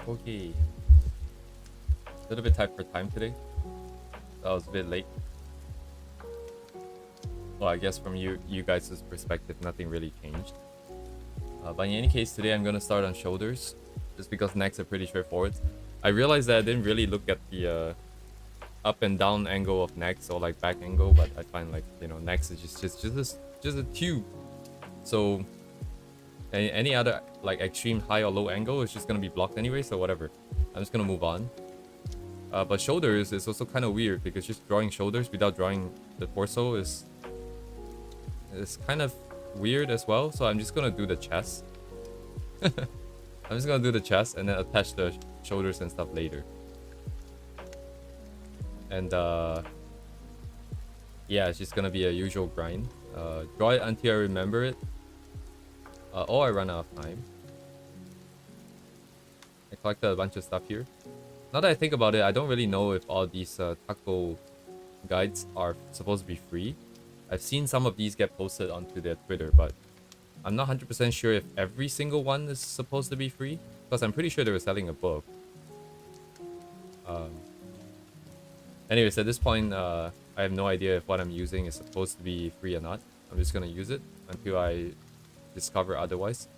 Okay. A little bit tight for time today. I was a bit late. Well, I guess from you guys' perspective, nothing really changed. But in any case, today I'm gonna start on shoulders, just because necks are pretty straightforward. I realized that I didn't really look at the up and down angle of necks or like back angle, but I find like necks is just a tube. So any other like extreme high or low angle is just gonna be blocked anyway. So whatever, I'm just gonna move on. But shoulders is also kind of weird because just drawing shoulders without drawing the torso is kind of weird as well. So I'm just gonna do the chest. I'm just gonna do the chest and then attach the shoulders and stuff later. And yeah, it's just gonna be a usual grind. Draw it until I remember it, or I run out of time. I collected a bunch of stuff here. Now that I think about it, I don't really know if all these taco guides are supposed to be free. I've seen some of these get posted onto their Twitter, but I'm not 100% sure if every single one is supposed to be free, because I'm pretty sure they were selling a book. Anyways, at this point, I have no idea if what I'm using is supposed to be free or not. I'm just gonna use it until I discover otherwise.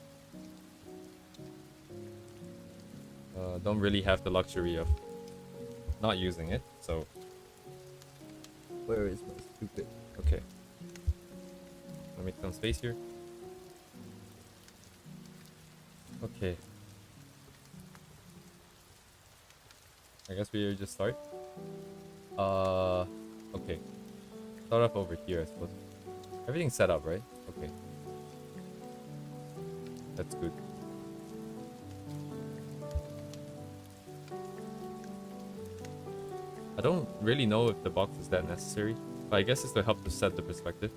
Don't really have the luxury of not using it, so... Where is my stupid... Okay. Let me make some space here. Okay. I guess we just start. Okay. Start off over here, I suppose. Everything's set up, right? Okay. That's good. I don't really know if the box is that necessary, but I guess it's to help to set the perspective.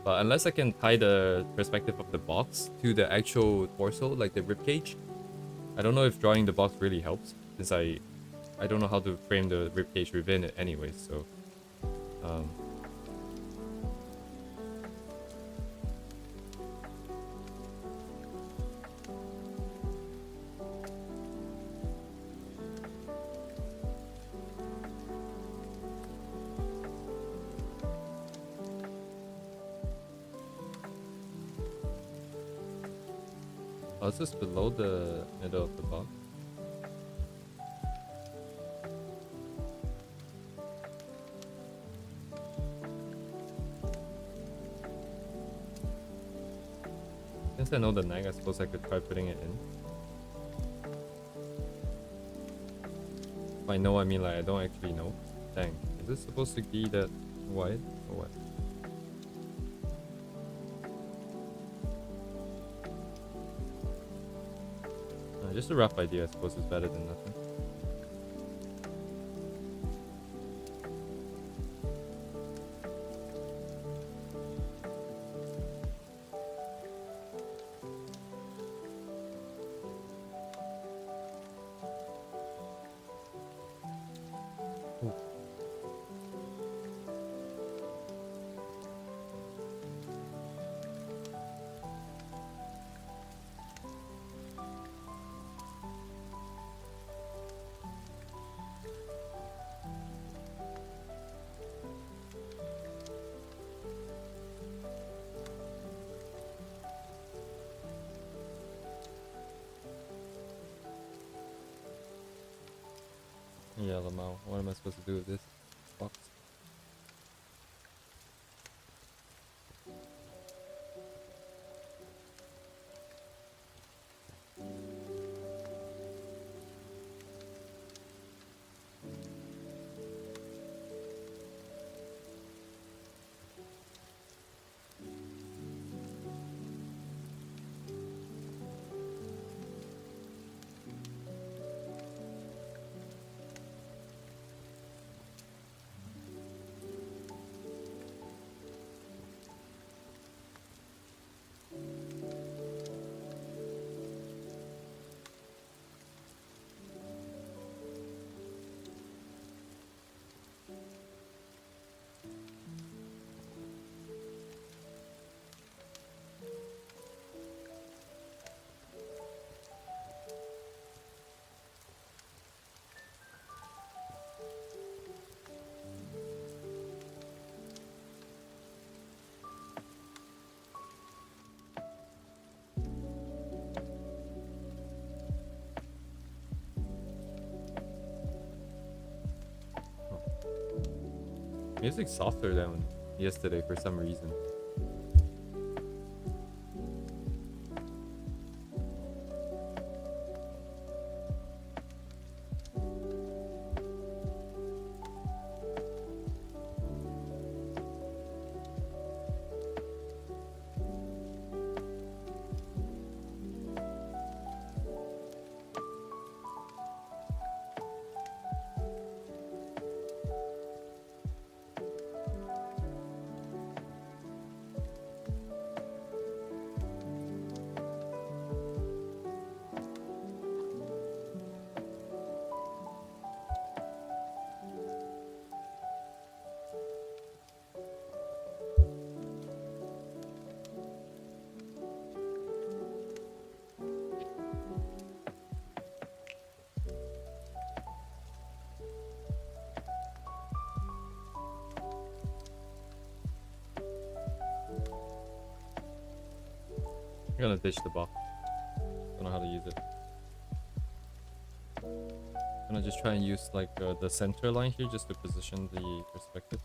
But unless I can tie the perspective of the box to the actual torso, like the ribcage, I don't know if drawing the box really helps, since I don't know how to frame the ribcage within it anyway, so... Oh, is this below the middle of the box? Since I know the neck, I suppose I could try putting it in. If I know, I mean like I don't actually know. Dang, is this supposed to be that wide or what? Just a rough idea, I suppose, is better than nothing. Yeah, Lamau, what am I supposed to do with this box? Music's softer than yesterday for some reason. I'm gonna ditch the buff. Don't know how to use it. I'm gonna just try and use like the center line here just to position the perspective.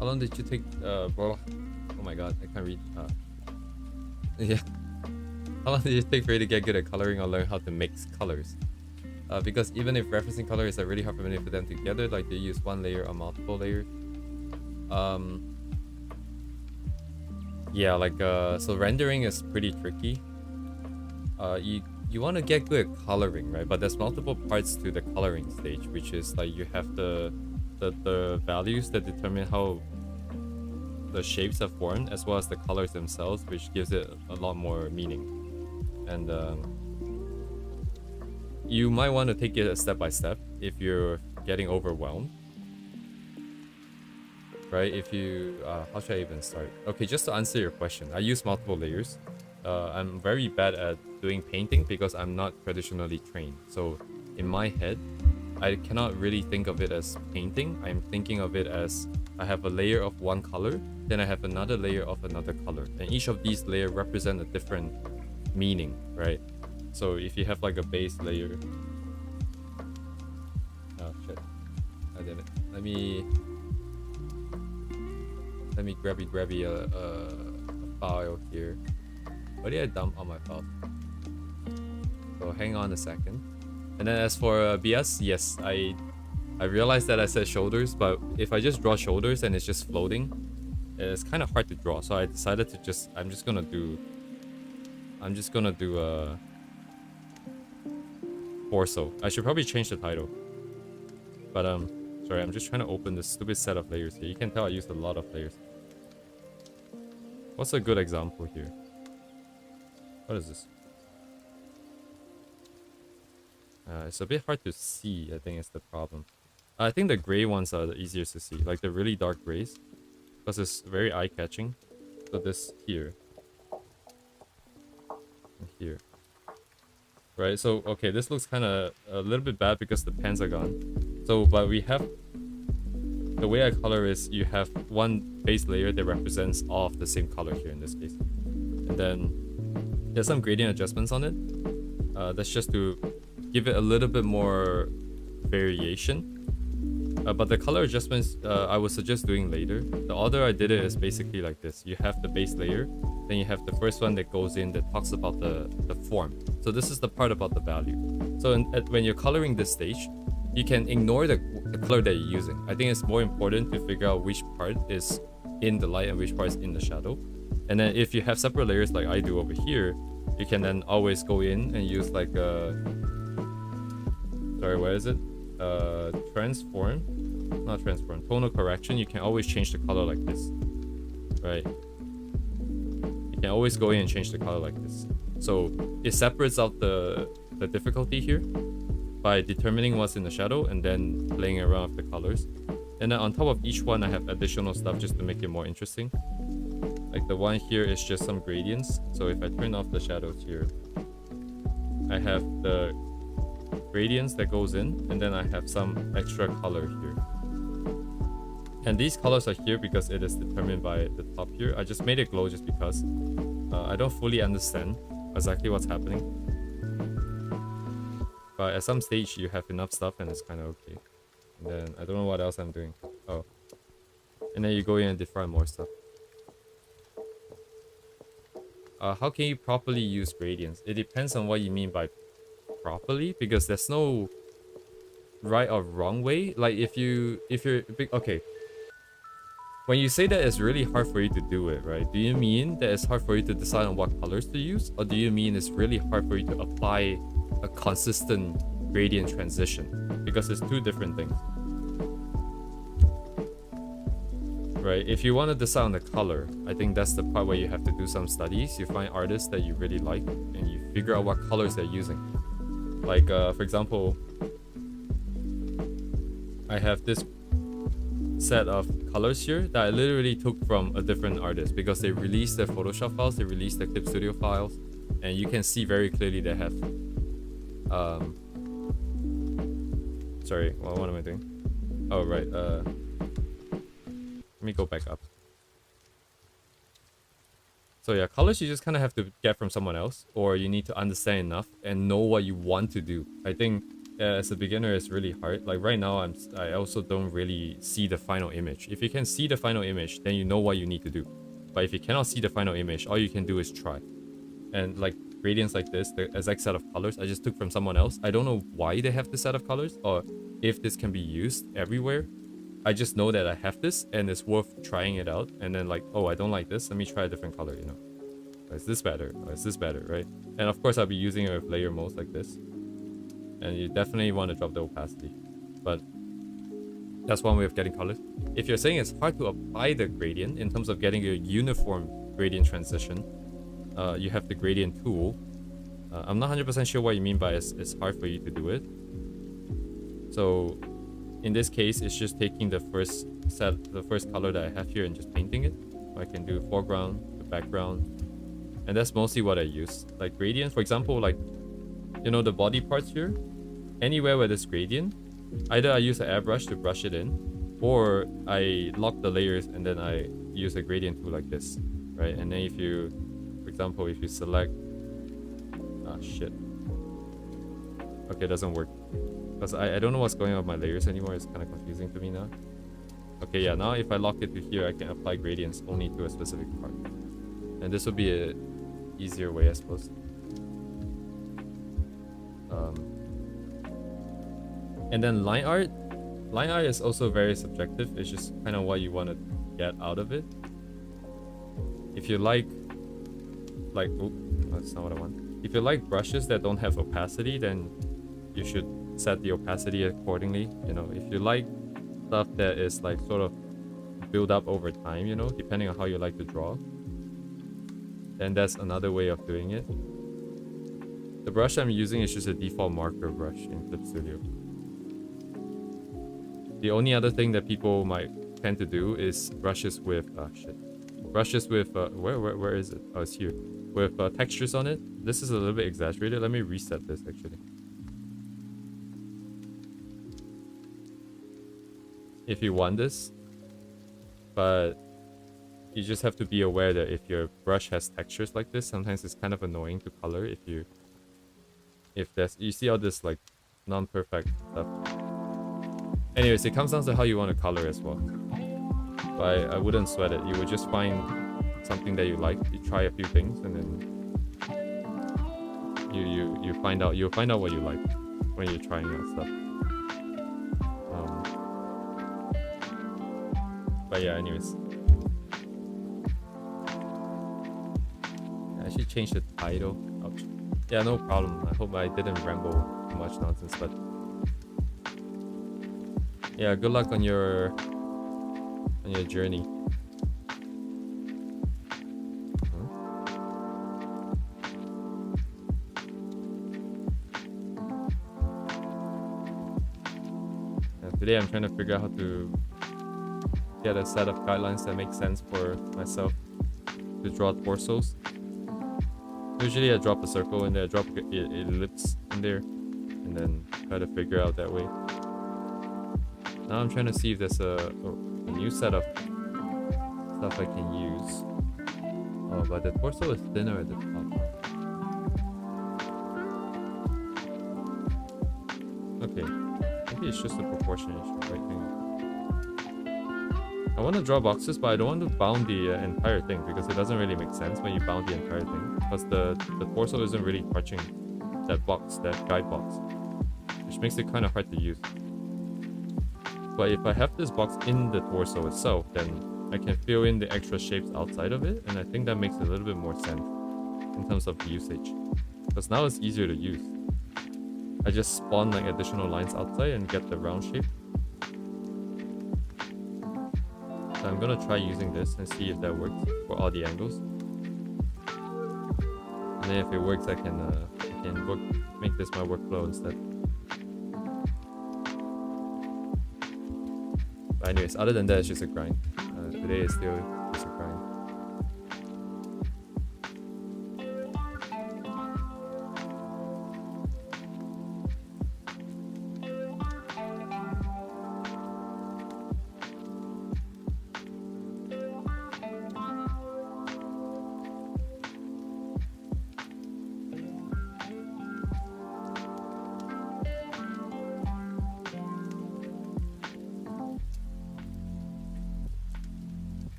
How long did you take? Bro, oh my god, I can't read. Yeah. How long did it take for you to get good at coloring or learn how to mix colors? Because even if referencing color is really hard for me to put them together, like they use one layer or multiple layers. Yeah, like so rendering is pretty tricky. You want to get good at coloring, right? But there's multiple parts to the coloring stage, which is like you have the values that determine how the shapes are formed, as well as the colors themselves, which gives it a lot more meaning. And you might want to take it step by step if you're getting overwhelmed, right? If you how should I even start? Okay, just to answer your question, I use multiple layers. I'm very bad at doing painting because I'm not traditionally trained. So in my head, I cannot really think of it as painting. I'm thinking of it as I have a layer of one color, then I have another layer of another color, and each of these layers represent a different meaning, right? So if you have like a base layer, oh shit, I did it. Let me grabby a file here. What did I dump on my file? So hang on a second. And then as for BS, yes, I realized that I said shoulders, but if I just draw shoulders and it's just floating, it's kind of hard to draw. So I decided to I'm just gonna do torso. I should probably change the title. But sorry, I'm just trying to open this stupid set of layers here. You can tell I used a lot of layers. What's a good example here? What is this? It's a bit hard to see, I think is the problem. I think the gray ones are the easiest to see, like the really dark grays, because it's very eye-catching. So this here. And here. Right, so, okay, this looks kind of a little bit bad because the pens are gone. So, but we have... The way I color is you have one base layer that represents all of the same color here in this case. And then there's some gradient adjustments on it. That's just to give it a little bit more variation. But the color adjustments I would suggest doing later. The order I did it is basically like this. You have the base layer, then you have the first one that goes in that talks about the form. So this is the part about the value. So when you're coloring this stage, you can ignore the color that you're using. I think it's more important to figure out which part is in the light and which part is in the shadow. And then if you have separate layers like I do over here, you can then always go in and use like sorry, what is it? Not transform, tonal correction. You can always change the color like this, right? You can always go in and change the color like this. So it separates out the difficulty here by determining what's in the shadow and then playing around with the colors. And then on top of each one, I have additional stuff just to make it more interesting. Like the one here is just some gradients. So if I turn off the shadows here, I have the gradients that goes in, and then I have some extra color here. And these colors are here because it is determined by the top here. I just made it glow just because I don't fully understand exactly what's happening. But at some stage you have enough stuff and it's kind of okay. And then I don't know what else I'm doing. Oh. And then you go in and define more stuff. How can you properly use gradients? It depends on what you mean by properly, because there's no right or wrong way. Like if you're big, okay. When you say that it's really hard for you to do it, right? Do you mean that it's hard for you to decide on what colors to use? Or do you mean it's really hard for you to apply a consistent gradient transition? Because it's two different things. Right? If you want to decide on the color, I think that's the part where you have to do some studies. You find artists that you really like and you figure out what colors they're using. Like, for example, I have this set of colors here that I literally took from a different artist because they released their Photoshop files, they released their Clip Studio files, and you can see very clearly they have sorry, what am I doing? Oh right, let me go back up. So yeah, colors you just kind of have to get from someone else, or you need to understand enough and know what you want to do. I think as a beginner, it's really hard. Like right now, I also don't really see the final image. If you can see the final image, then you know what you need to do. But if you cannot see the final image, all you can do is try. And like gradients like this, the exact set of colors I just took from someone else. I don't know why they have this set of colors or if this can be used everywhere. I just know that I have this and it's worth trying it out. And then like, oh, I don't like this. Let me try a different color, you know. Is this better? Or is this better, right? And of course, I'll be using it with layer modes like this. And you definitely want to drop the opacity. But that's one way of getting colors. If you're saying it's hard to apply the gradient in terms of getting a uniform gradient transition, you have the gradient tool. I'm not 100% sure what you mean by it's hard for you to do it. So in this case, it's just taking the first color that I have here and just painting it. I can do foreground, the background, and that's mostly what I use. Like gradient, for example, like, you know, the body parts here, anywhere where there's gradient, either I use an airbrush to brush it in, or I lock the layers and then I use a gradient tool like this, right? And then if you, for example, if you select, shit. Okay, it doesn't work. Because I don't know what's going on with my layers anymore. It's kind of confusing to me now. Okay, yeah, now if I lock it to here, I can apply gradients only to a specific part. And this would be a easier way, I suppose. And then line art. Line art is also very subjective. It's just kind of what you want to get out of it. If you like, oh, that's not what I want. If you like brushes that don't have opacity, then you should set the opacity accordingly. You know, if you like stuff that is like sort of build up over time, you know, depending on how you like to draw, then that's another way of doing it. The brush I'm using is just a default marker brush in Clip Studio. The only other thing that people might tend to do is brushes with brushes with where is it? Oh, it's here. With textures on it. This is a little bit exaggerated. Let me reset this actually. If you want this, but you just have to be aware that if your brush has textures like this, sometimes it's kind of annoying to color if there's, you see all this like non-perfect stuff. Anyways, it comes down to how you want to color as well. But I wouldn't sweat it. You would just find something that you like. You try a few things and then you'll find out what you like when you're trying out stuff. But yeah, anyways. I should change the title. Ouch. Yeah, no problem. I hope I didn't ramble too much nonsense, but yeah, good luck on your journey. Today I'm trying to figure out how to get a set of guidelines that make sense for myself to draw torsos. Usually I drop a circle in there, drop an ellipse in there, and then try to figure out that way. Now I'm trying to see if there's a new set of stuff I can use. Oh, but the torso is thinner at the top. Okay, maybe it's just a proportion issue, right? I want to draw boxes, but I don't want to bound the entire thing because it doesn't really make sense when you bound the entire thing. Because the torso isn't really touching that box, that guide box, which makes it kind of hard to use. But if I have this box in the torso itself, then I can fill in the extra shapes outside of it, and I think that makes a little bit more sense in terms of usage. Because now it's easier to use. I just spawn like additional lines outside and get the round shape. So I'm gonna try using this and see if that works for all the angles. And then if it works, I can make this my workflow instead. But anyways, other than that, it's just a grind. Today is still just a grind.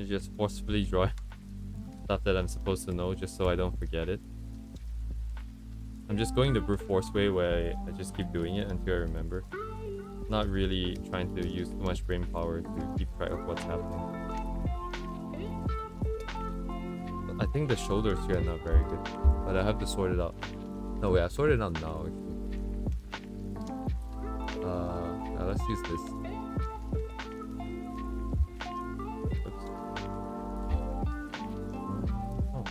just forcefully draw stuff that I'm supposed to know just so I don't forget it. I'm just going the brute force way where I just keep doing it until I remember. Not really trying to use too much brain power to keep track of what's happening. I think the shoulders here are not very good, but I have to sort it out. No, wait, I sorted it out now actually. Now let's use this. Oops. Oh.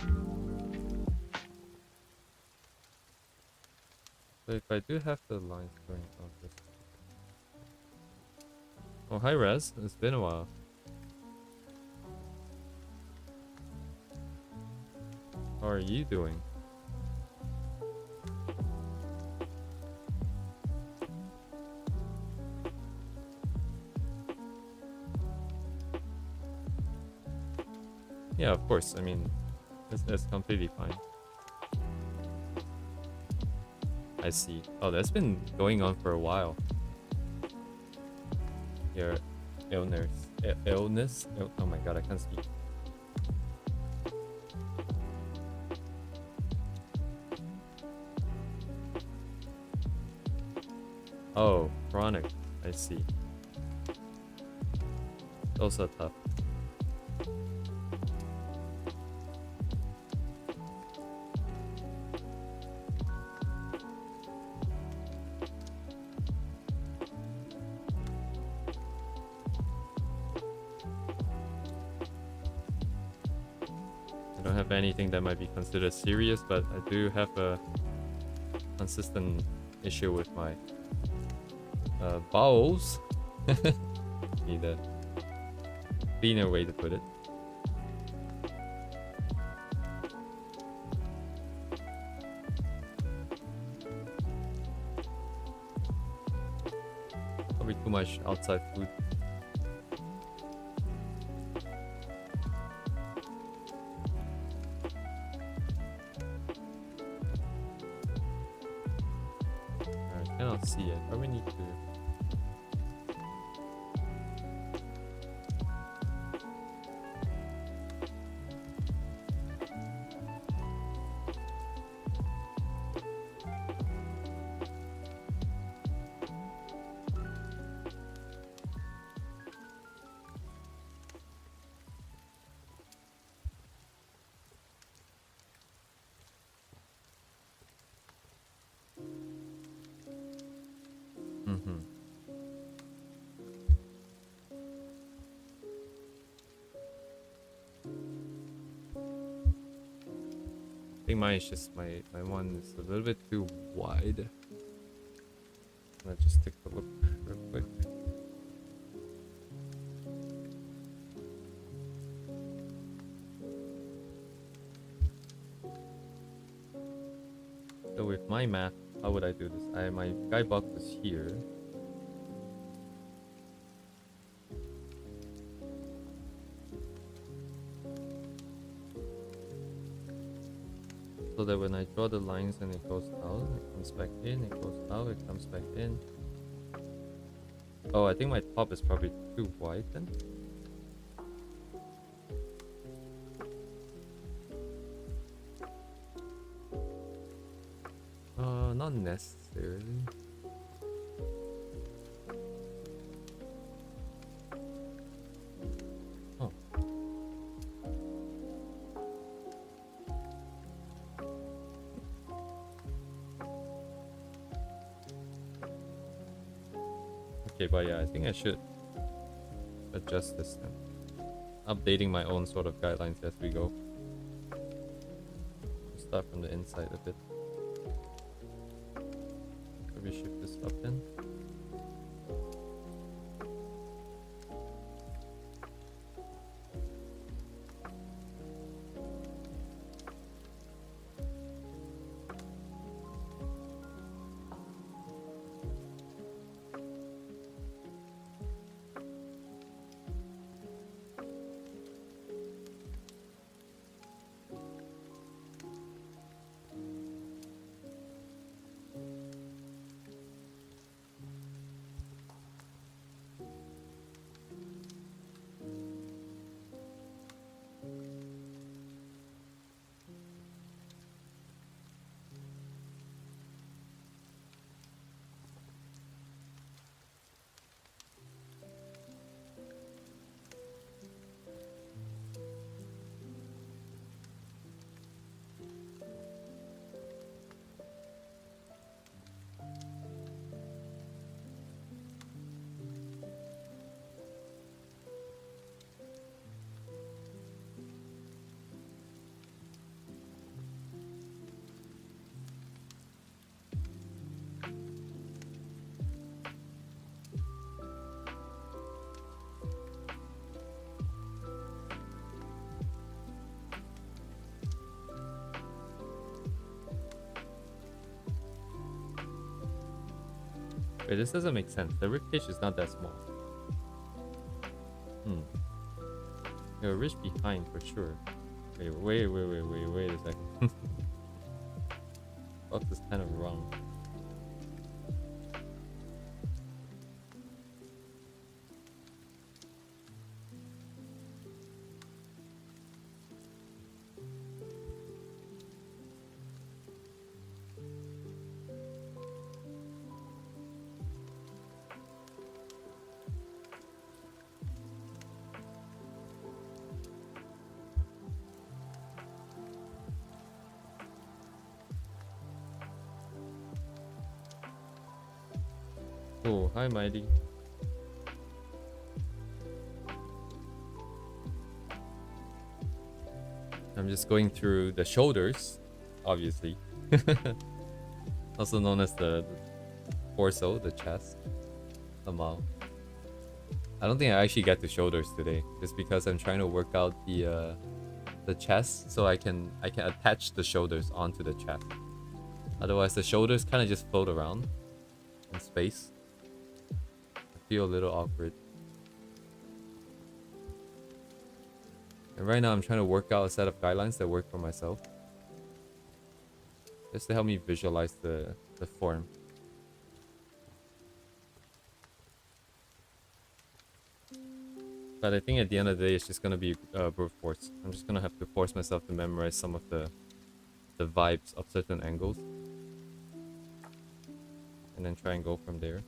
So if I do have the lines going on this. Oh, hi Rez, it's been a while. How are you doing? Yeah, of course. I mean, that's completely fine. I see. Oh, that's been going on for a while. Your illness? Oh my god, I can't speak. Oh, chronic. I see. Also tough. I don't have anything that might be considered serious, but I do have a consistent issue with my bowels. Need a cleaner way to put it. Probably too much outside food. I cannot see it. Probably need to. I think mine is just my one is a little bit too wide. Let's just take a look real quick. So with my math, how would I do this? My guy box is here. So that when I draw the lines and it goes out, it comes back in, it goes out, it comes back in. Oh, I think my top is probably too wide then. Not necessarily. Oh. Okay, but yeah, I think I should adjust this then. Updating my own sort of guidelines as we go. Start from the inside a bit. Maybe shift this up then. Wait, this doesn't make sense. The ribcage is not that small. You're a ridge behind for sure. Wait a second. Box is kind of wrong. Oh, hi Mighty. I'm just going through the shoulders, obviously. Also known as the torso, the chest, the mouth. I don't think I actually get to shoulders today, just because I'm trying to work out the chest so I can attach the shoulders onto the chest. Otherwise the shoulders kind of just float around in space. I feel a little awkward. And right now I'm trying to work out a set of guidelines that work for myself, just to help me visualize the form. But I think at the end of the day it's just gonna be brute force. I'm just gonna have to force myself to memorize some of the vibes of certain angles, and then try and go from there.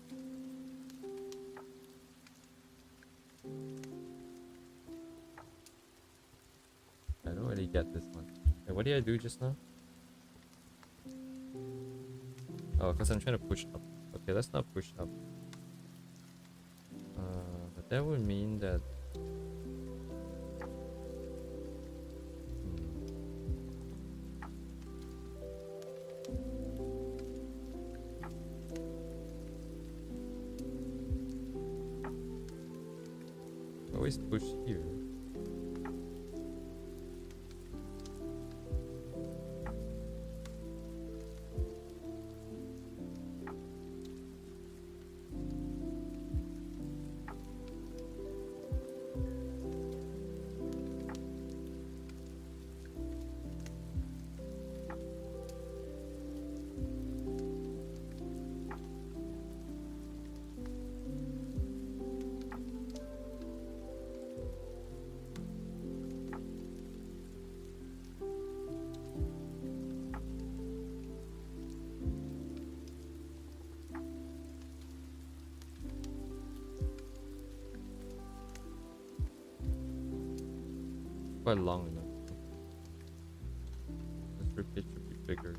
I don't really get this one. Wait, what did I do just now? Oh, because I'm trying to push up. Okay, let's not push up. But that would mean that... Always push here. Quite long enough. This ribcage should be bigger.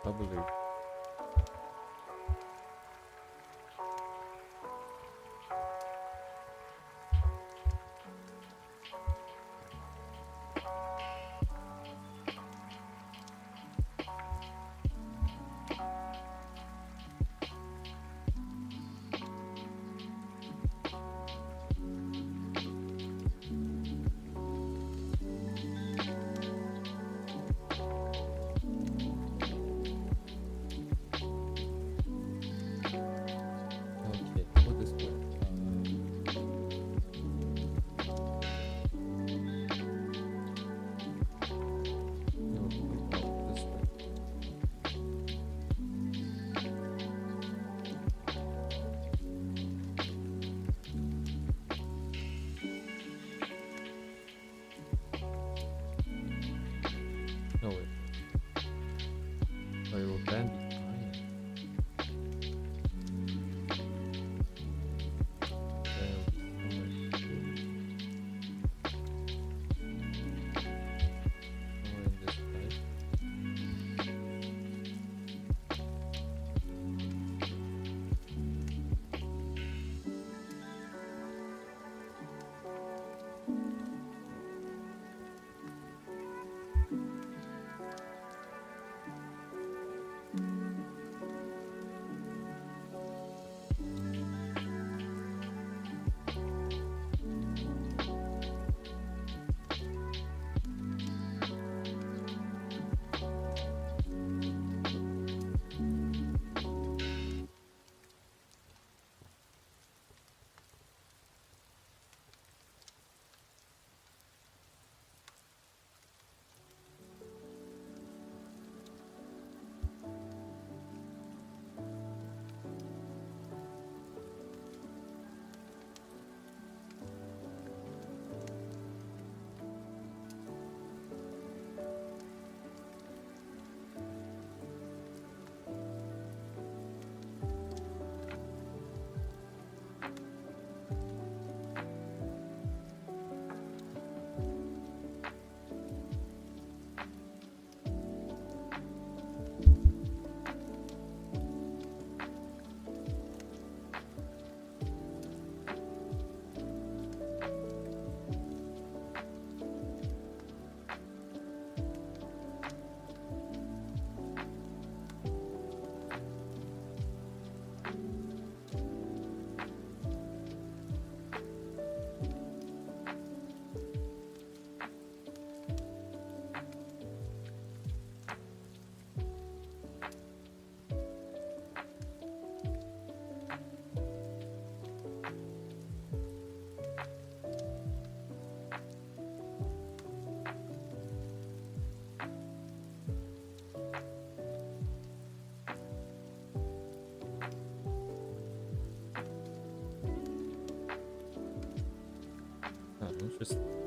Probably. Interesting.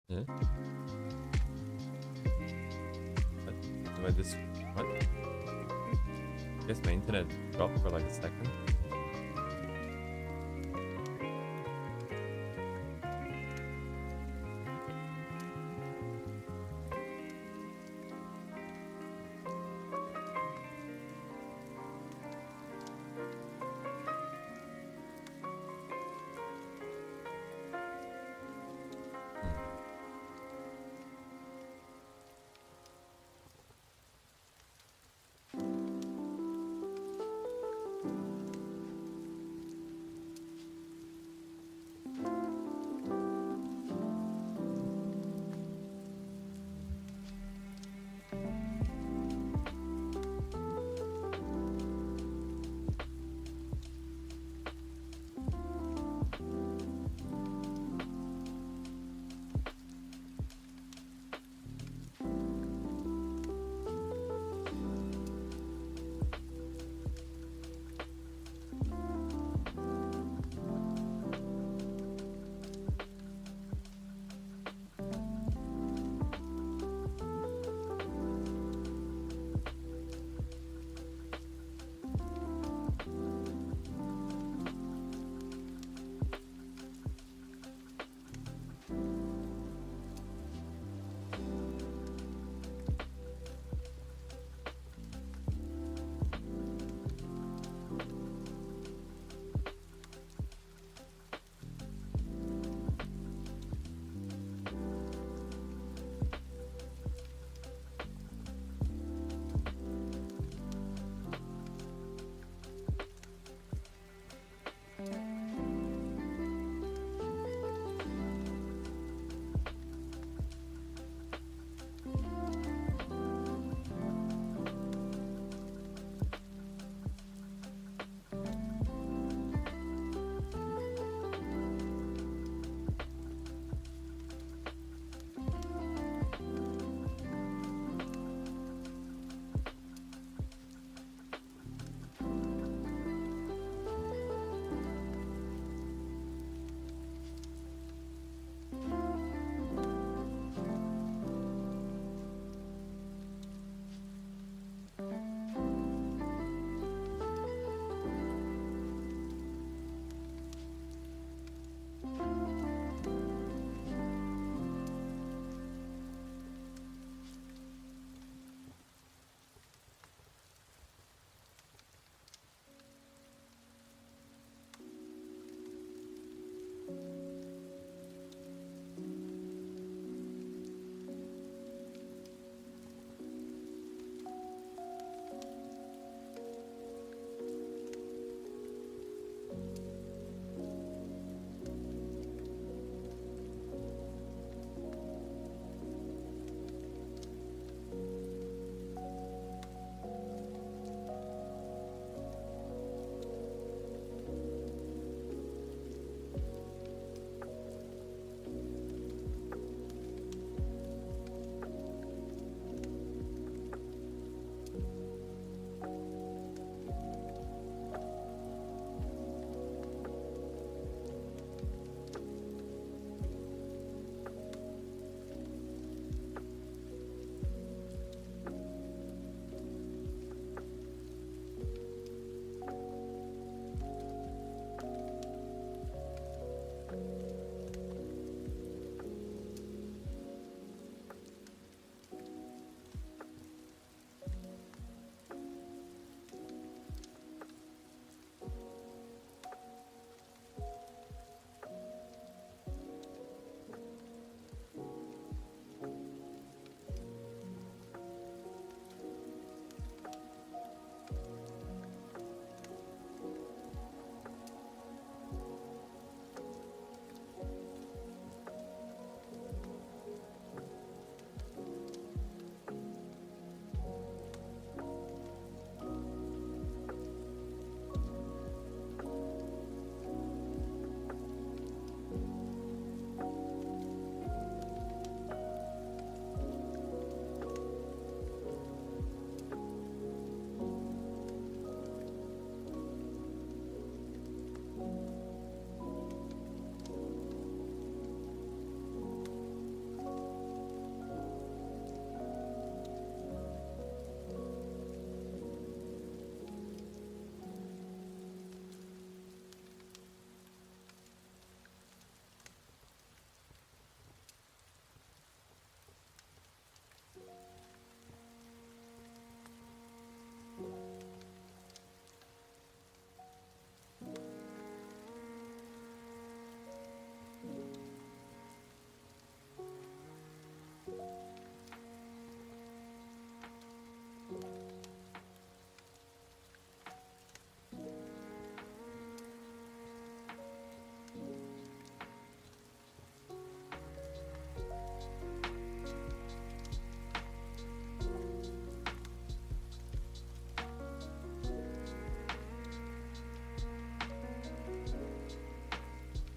Yeah. What? Am I this? What? I guess my internet dropped for like a second.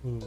Hmm.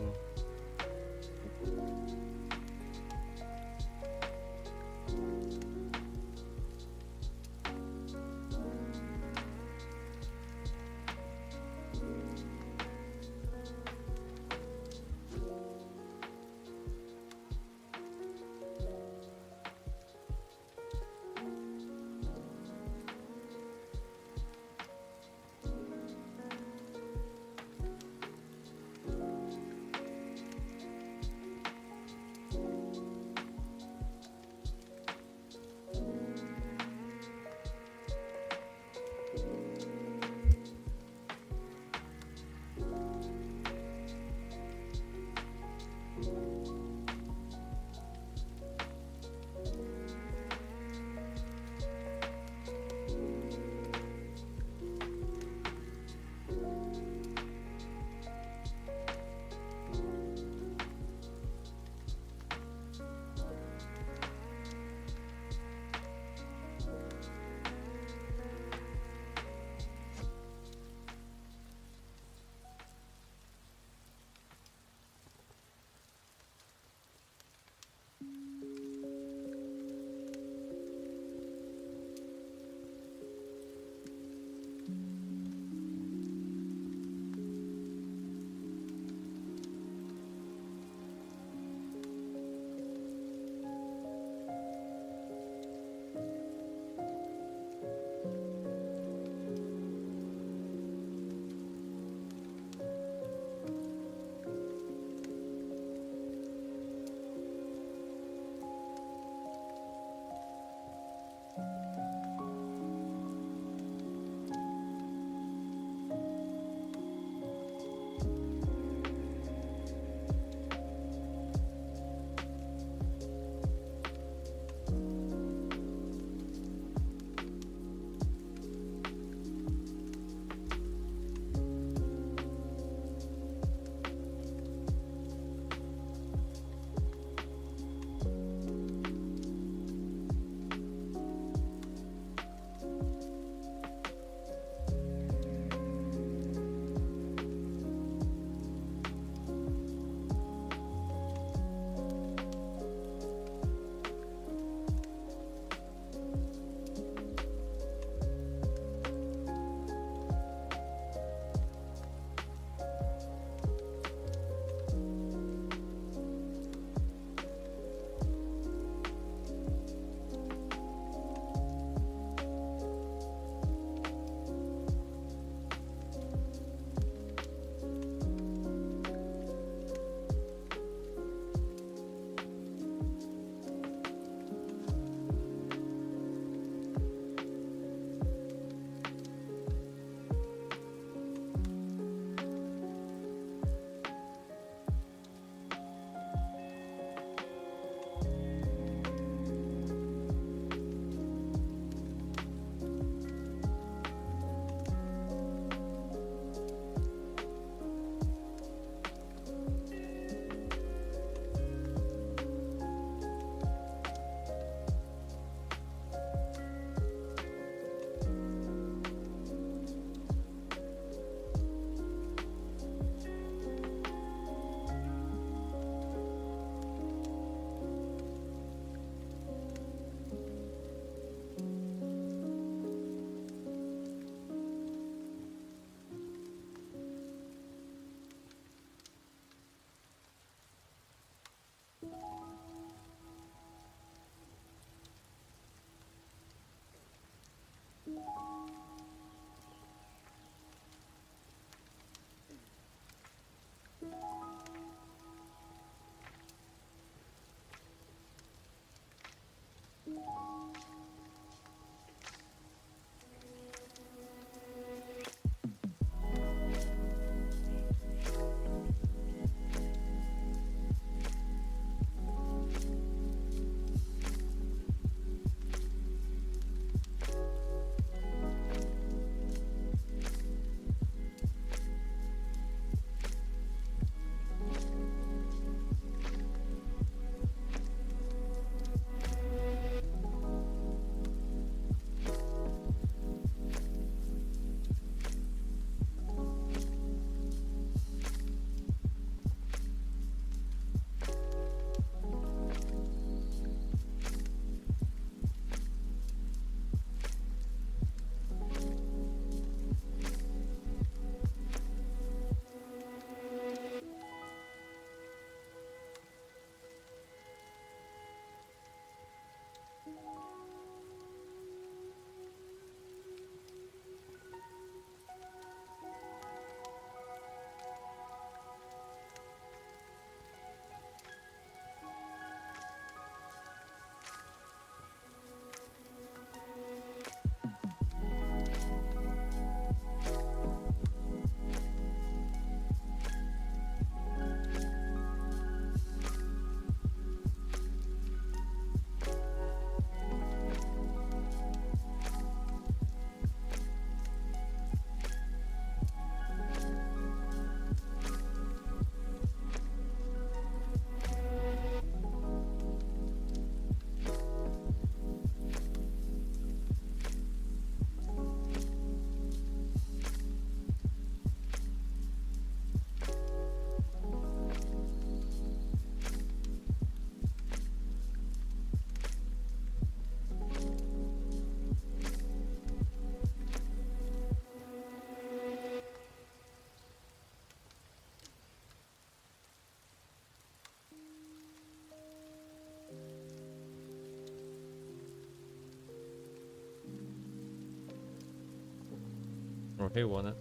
hey, Wanna.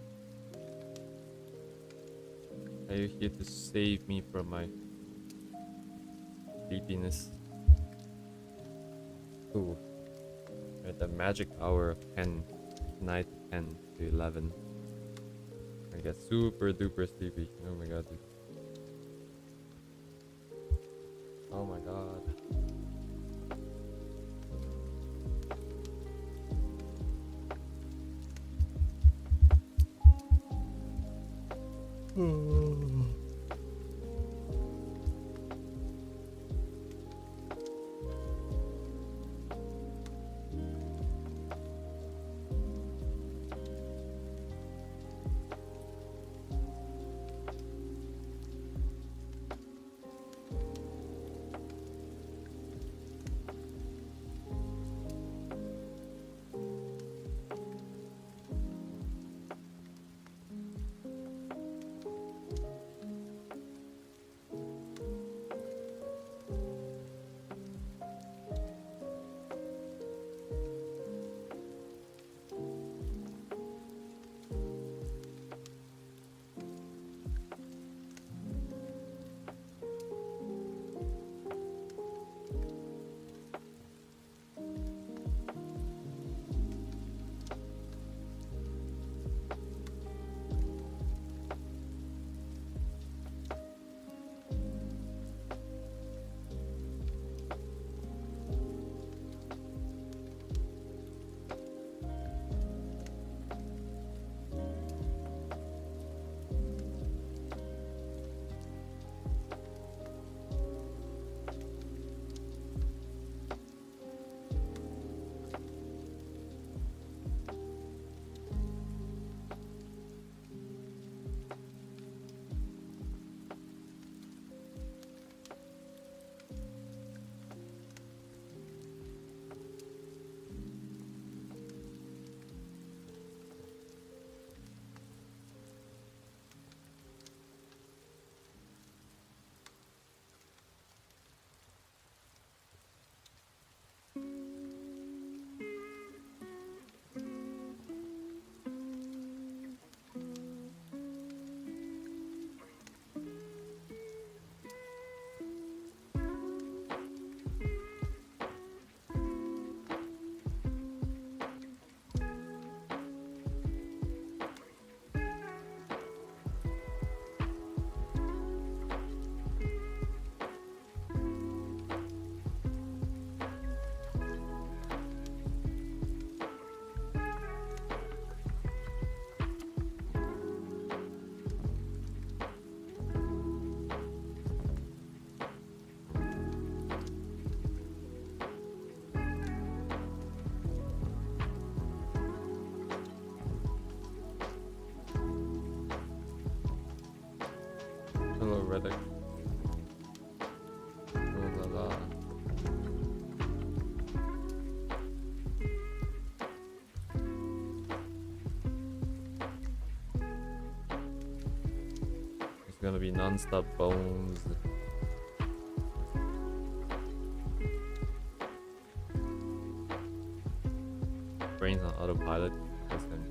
Are you here to save me from my sleepiness? Ooh. At the magic hour of 10. Night 10 to 11. I get super duper sleepy. Oh my god, dude. Oh my god. Hello, Reddick. Oh la la. It's gonna be non-stop bones. Brains on autopilot because I'm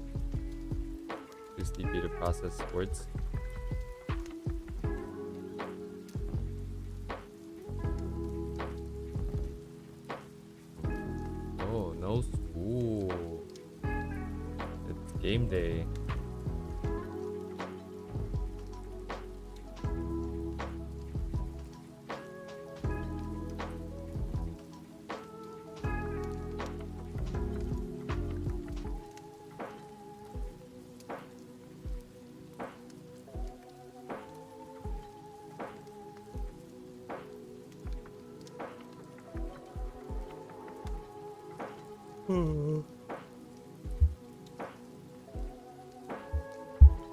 too sleepy to process words. Oh, no school. It's game day.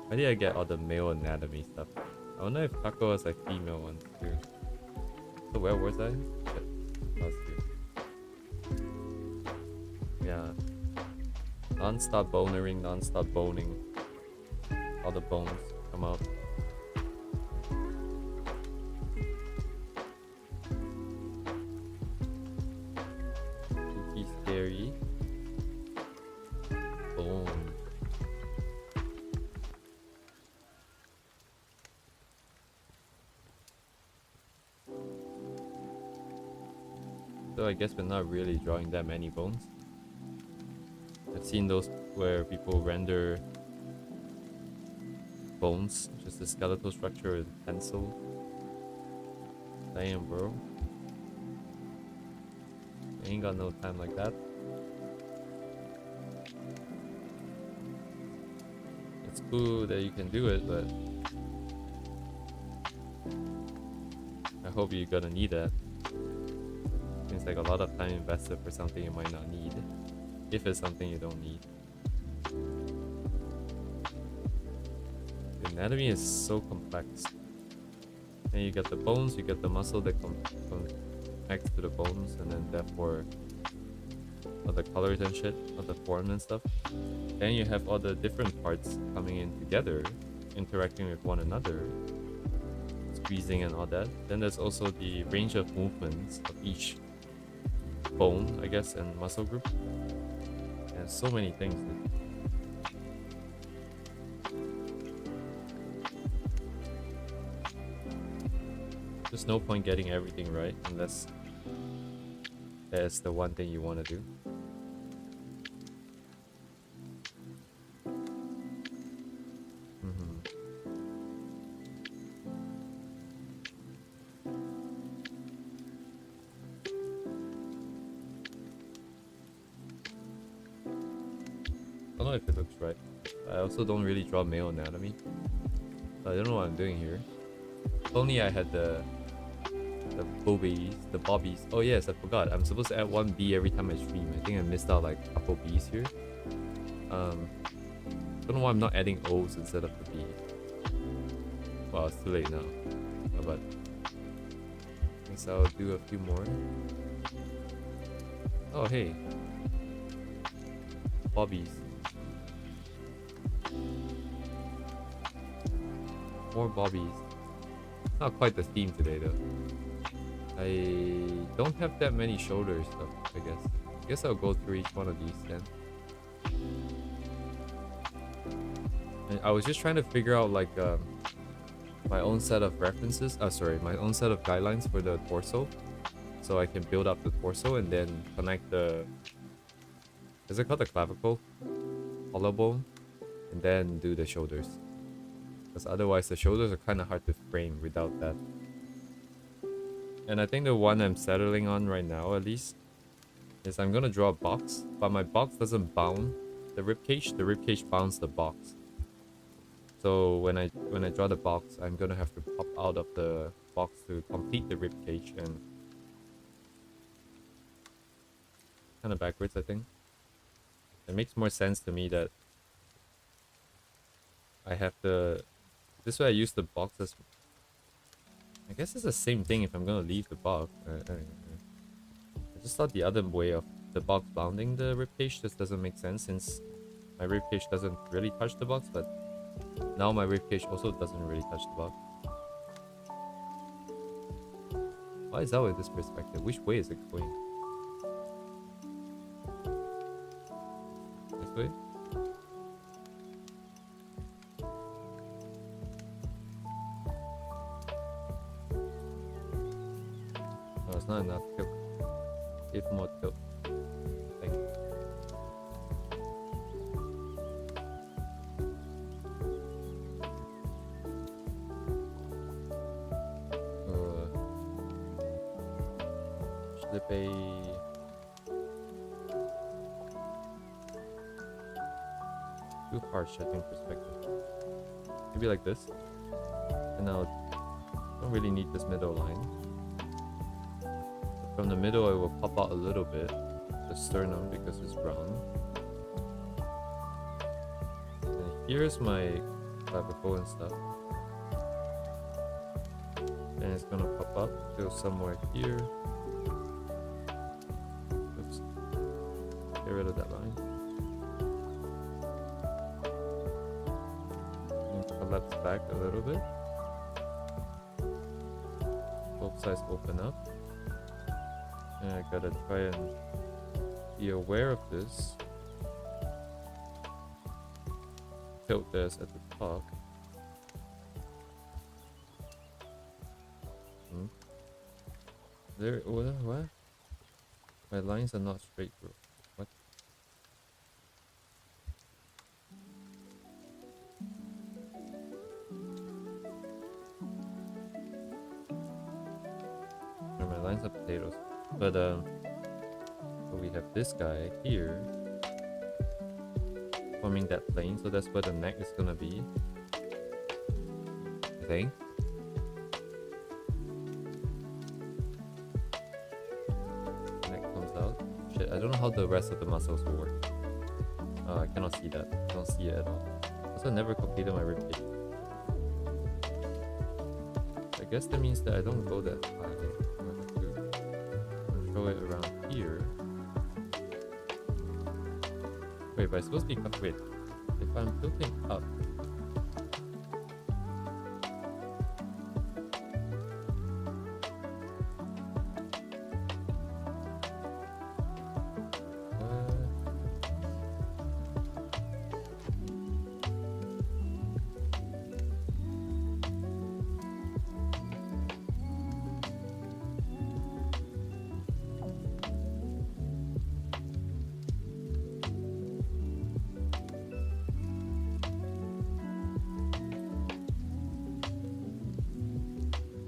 Why did I get all the male anatomy stuff? I wonder if Taco has like female ones too. So where was I? Shit. I was here. Yeah. Non-stop bonering, non-stop boning. All the bones come out. Spooky, scary. Boom. so I guess we're not really drawing that many bones. I've seen those where people render bones, just a skeletal structure with pencil. Damn, bro. I ain't got no time like that. It's cool that you can do it, but I hope you're gonna need that. Seems like a lot of time invested for something you might not need, if it's something you don't need. The anatomy is so complex. And you get the bones, you get the muscle that connects to the bones, and then therefore all the colors and shit, all the form and stuff. Then you have all the different parts coming in together, interacting with one another, squeezing and all that. Then there's also the range of movements of each bone, I guess, and muscle group. And so many things. There's no point getting everything right unless that's the one thing you want to do. I don't know if it looks right. I also don't really draw male anatomy. I don't know what I'm doing here. If only I had the bobbies. Oh yes, I forgot. I'm supposed to add one B every time I stream. I think I missed out like a couple B's here. Don't know why I'm not adding O's instead of the B. Well, it's too late now. But I guess I'll do a few more. Oh hey, bobbies. More bobbies. Not quite the theme today though. I don't have that many shoulders though, I guess. I guess I'll go through each one of these then. And I was just trying to figure out like my own set of references. My own set of guidelines for the torso. So I can build up the torso and then connect the... Is it called the clavicle? Collarbone? And then do the shoulders. Because otherwise the shoulders are kind of hard to frame without that. And I think the one I'm settling on right now, at least, is I'm gonna draw a box, but my box doesn't bound the ribcage. The ribcage bounds the box. So when I draw the box, I'm gonna have to pop out of the box to complete the ribcage, and kind of backwards, I think. It makes more sense to me that I have the... This way I use the box as... I guess it's the same thing if I'm gonna leave the box. I just thought the other way of the box bounding the ribcage just doesn't make sense, since my ribcage doesn't really touch the box, but now my ribcage also doesn't really touch the box. Why is that with this perspective? Which way is it going? This way? No, it's not enough. Tilt. Give more tilt. Thank you. Should be too harsh, I think, perspective. Maybe like this. And now don't really need this middle line. From the middle, it will pop out a little bit, the sternum, because it's round. And here's my clavicle and stuff. And it's gonna pop up till somewhere here. Oops. Get rid of that line. And collapse back a little bit. Both sides open up. And I gotta try and be aware of this. Tilt this at the top. There, what? My lines are not straight, bro. What? No, my lines are potatoes. But so we have this guy here forming that plane, so that's where the neck is gonna be. I think. Neck comes out. Shit, I don't know how the rest of the muscles will work. I cannot see that. I don't see it at all. Also, I never completed my ribcage. I guess that means that I don't go that high. I have to control it around here. Wait, but it's supposed to be up. Wait, if I'm tilting up.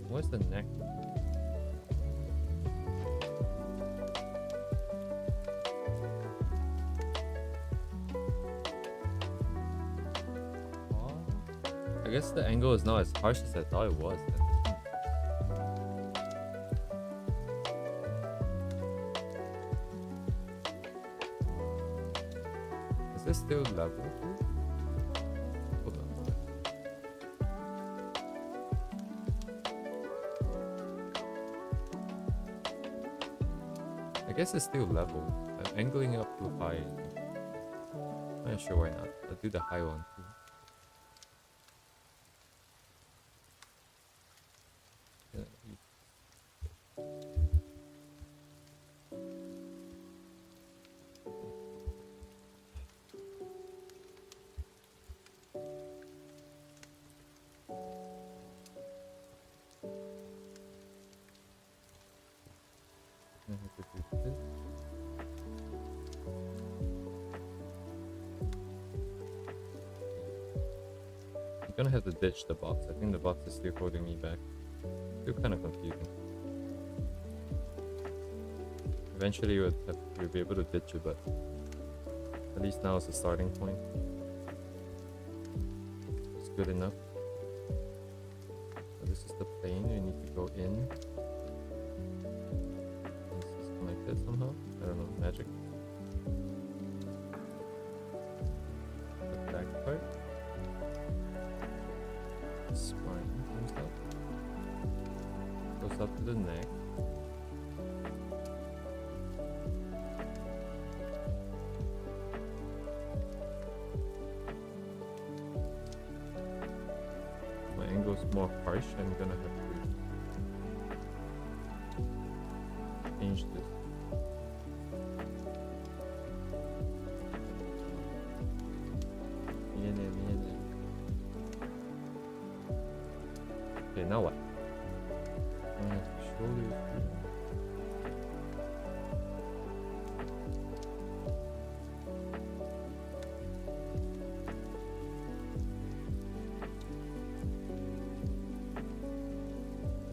Where's the neck? I guess the angle is not as harsh as I thought it was. Is this still level? Hold on. I guess it's still level. I'm angling up too high. I'm not sure why not. I'll do the high one too. I'm gonna have to ditch the box. I think the box is still holding me back. Still kind of confusing. Eventually you'll be able to ditch it, but at least now it's a starting point. It's good enough. So this is the plane. You need to go in. This is connected somehow. I don't know, magic. The back part. Spine comes up. Goes up to the neck. My angle's more harsh. I'm gonna have to change this. Okay, now what? I have to shoulders here.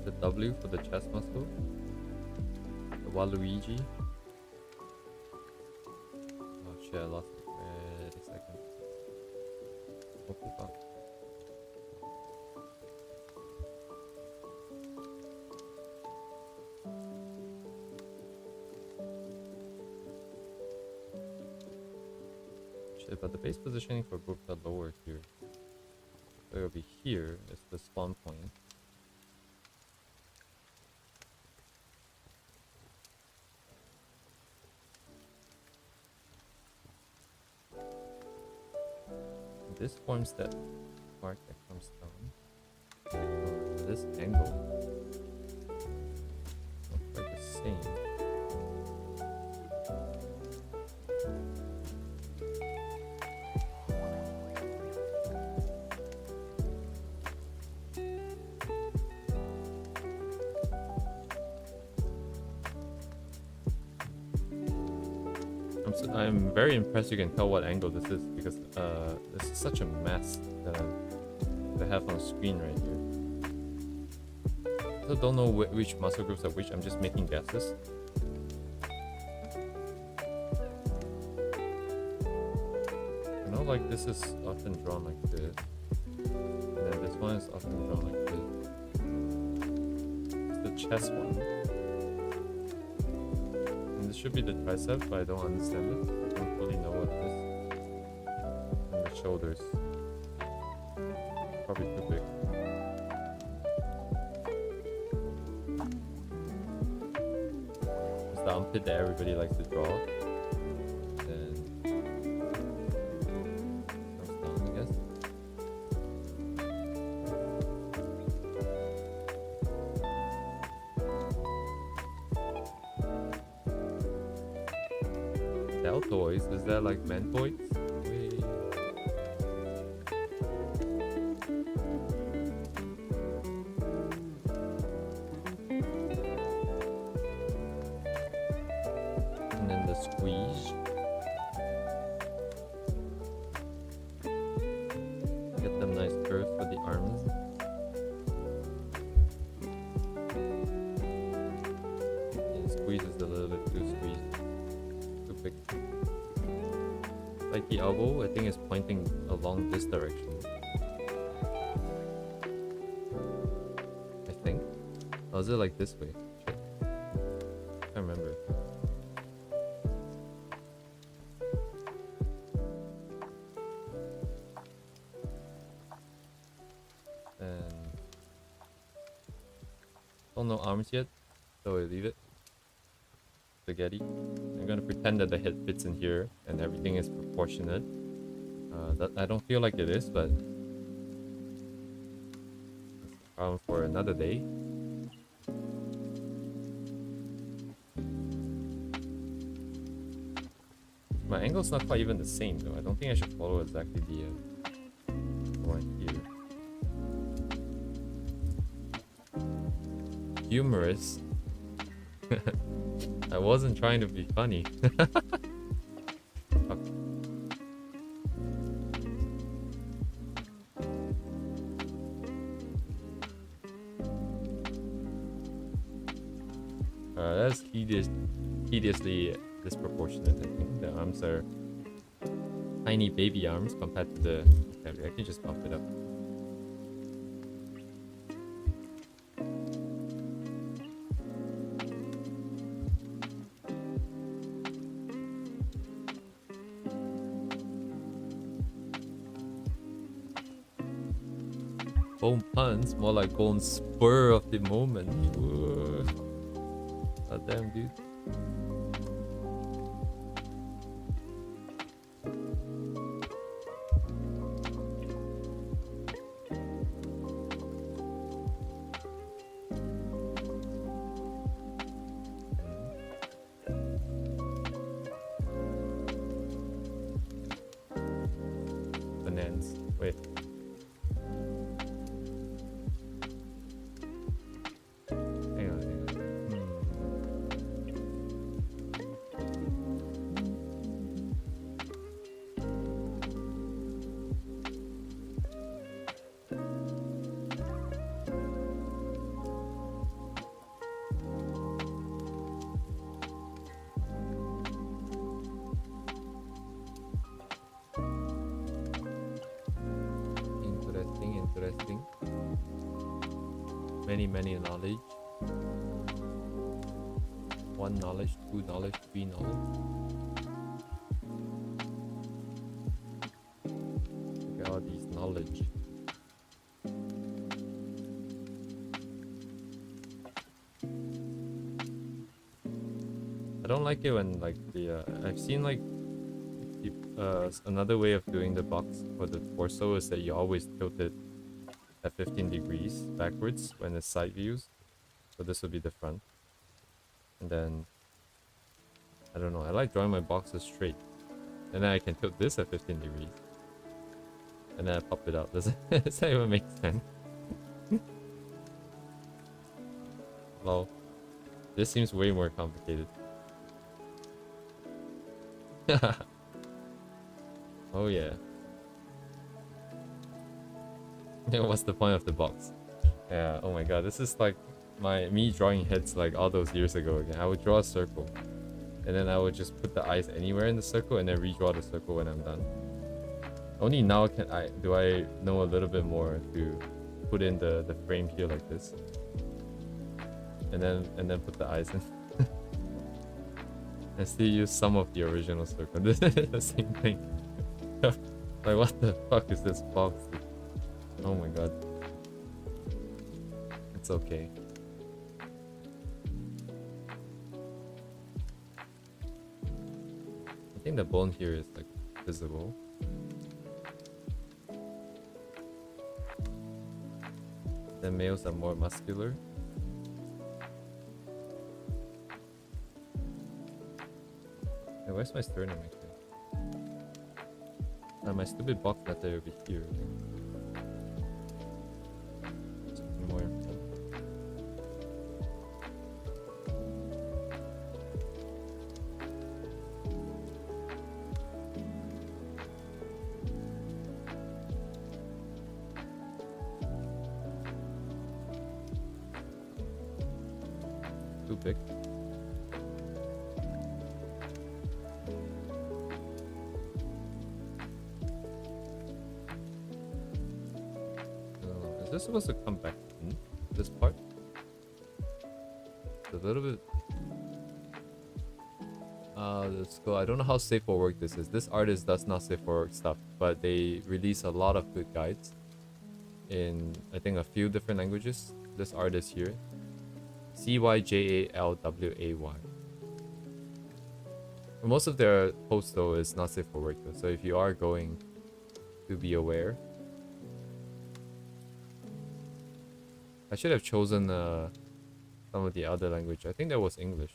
The W for the chest muscle. The Waluigi. Oh shit, I lost it. Wait a second. Hope it up. But the base positioning for both are lower here. So it'll be here as the spawn point. This forms that part that comes down. This angle. Not quite the same. So I'm very impressed you can tell what angle this is because this is such a mess that I have on screen right here. I don't know which muscle groups are which. I'm just making guesses. You know, like this is often drawn like this, and then this one is often drawn like this. It's the chest one, and this should be the tricep, but I don't understand it. I don't fully know what it is. And the shoulders, probably too big. It's the armpit that everybody likes to draw. Deltoids? Is that like mantoids? Wait. And then the squeeze. Get them nice curves for the arms. And squeeze is a little bit too squeezed. Like the elbow, I think is pointing along this direction. I think. Or is it like this way? Shit. I can't remember. And don't know arms yet, so I leave it. Spaghetti. I'm gonna pretend that the head fits in here and everything is proportionate. That I don't feel like it is, but that's a problem for another day. My angle's not quite even the same though. I don't think I should follow exactly the one here. Humorous. I wasn't trying to be funny. That's hideously disproportionate. I think the arms are tiny baby arms compared to the. I can just bump it up. Bone puns, more like bone spur of the moment. God damn, dude. Bananas. Wait. Interesting. Many knowledge. 1 knowledge, 2 knowledge, 3 knowledge. Look at all these knowledge. I don't like it when like the I've seen like another way of doing the box for the torso is that you always tilt it at 15 degrees backwards when it's side views. So this would be the front. And then, I don't know, I like drawing my boxes straight. And then I can tilt this at 15 degrees. And then I pop it out. Does that even make sense? Well, this seems way more complicated. Oh yeah. What's the point of the box? Yeah, oh my god, this is like me drawing heads like all those years ago again. I would draw a circle, and then I would just put the eyes anywhere in the circle and then redraw the circle when I'm done. Only now do I know a little bit more to put in the frame here like this. And then put the eyes in. I still use some of the original circle. This is the same thing. Like what the fuck is this box? Oh my god. It's okay. I think the bone here is like visible. The males are more muscular. Hey, where's my sternum actually? My stupid box letter over here. Something more important. Too big. Is this supposed to come back in this part? It's a little bit. Let's go. I don't know how safe for work this is. This artist does not safe for work stuff, but they release a lot of good guides in I think a few different languages. This artist here, CYJALWAY. Most of their posts though is not safe for work though, so if you are going to be aware. I should have chosen some of the other language. I think that was English.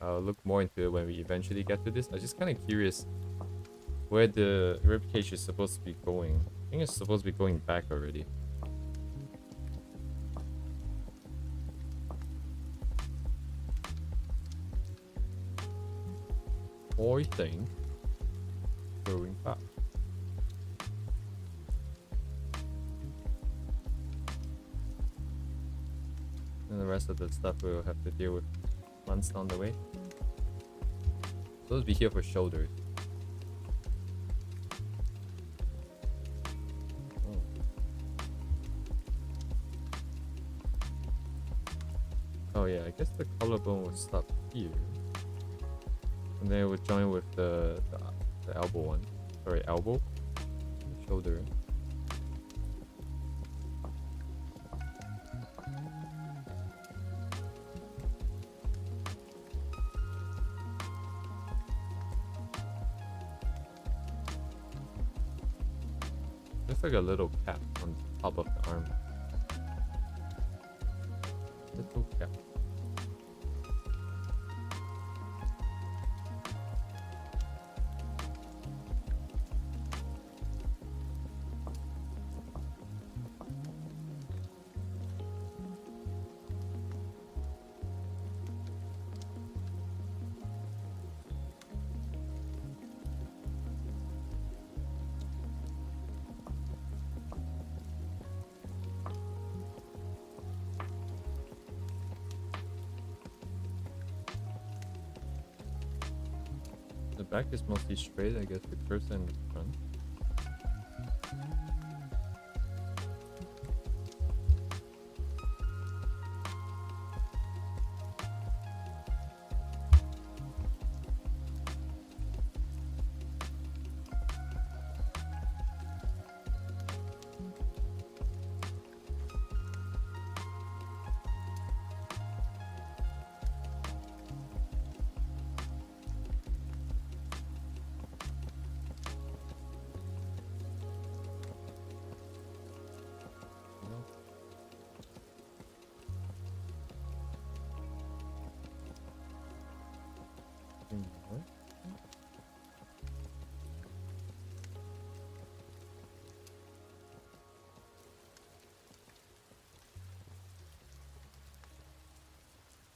I'll look more into it when we eventually get to this. I'm just kind of curious where the ribcage is supposed to be going. I think it's supposed to be going back already. I think going back. And the rest of the stuff we'll have to deal with months down the way. Supposed to be here for shoulders. Oh. Oh yeah, I guess the collarbone would stop here. And then it would join with the elbow one. Sorry, elbow. The shoulder. Looks like a little cap on top of the arm. Little cap. The back is mostly straight, I guess the curves in the front.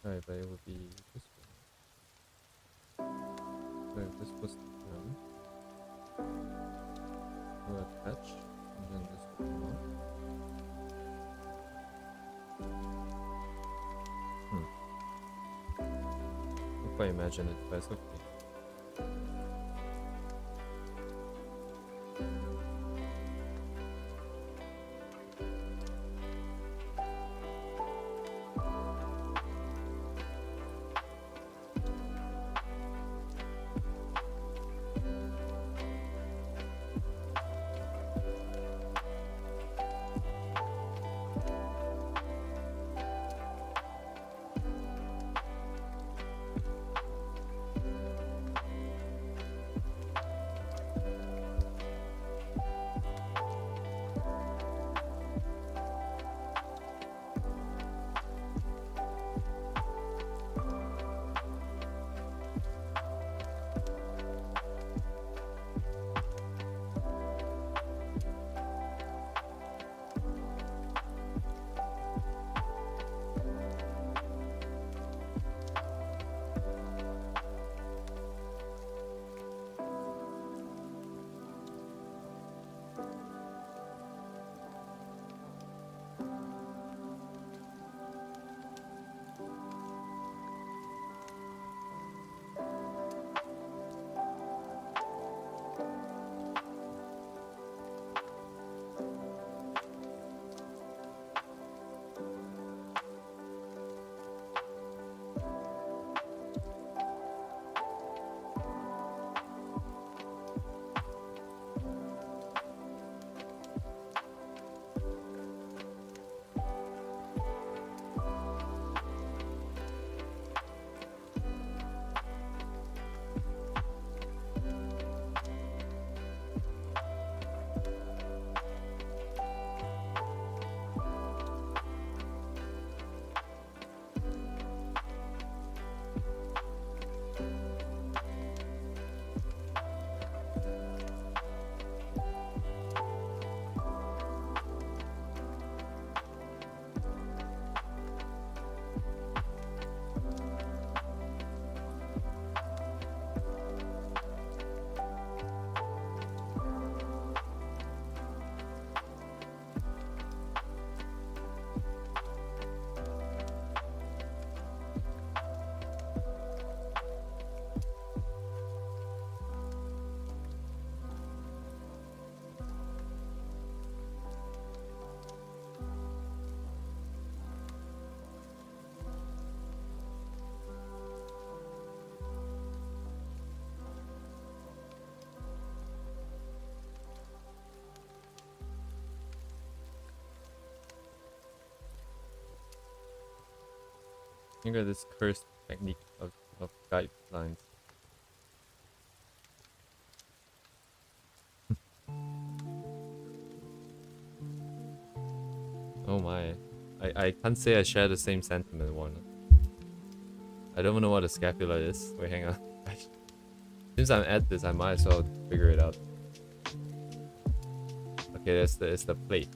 Alright, but it would be this way. So this was done. We'll attach, and then this will come on. If I imagine it best, okay. You got this cursed technique of guidelines. Oh my. I can't say I share the same sentiment, Warner. I don't know what a scapula is. Wait, hang on. Since I'm at this, I might as well figure it out. Okay, it's the plate.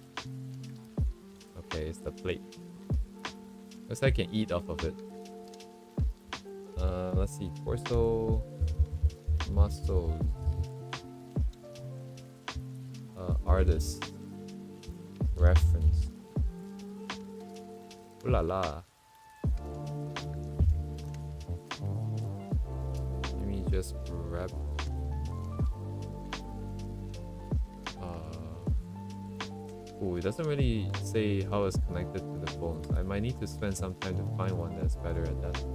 Okay, it's the plate. Guess I can eat off of it. Let's see. Torso, muscles, artist, reference. Ooh la la. Let me just grab. Ooh, it doesn't really say how it's connected to the phones. I might need to spend some time to find one that's better at that.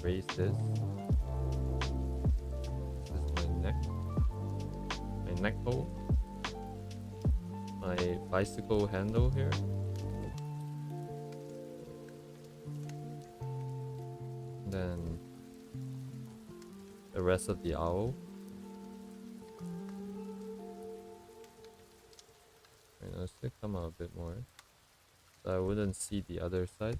Erase this. toe, my bicycle handle here, and then the rest of the owl. Right, let's just come out a bit more, so I wouldn't see the other side.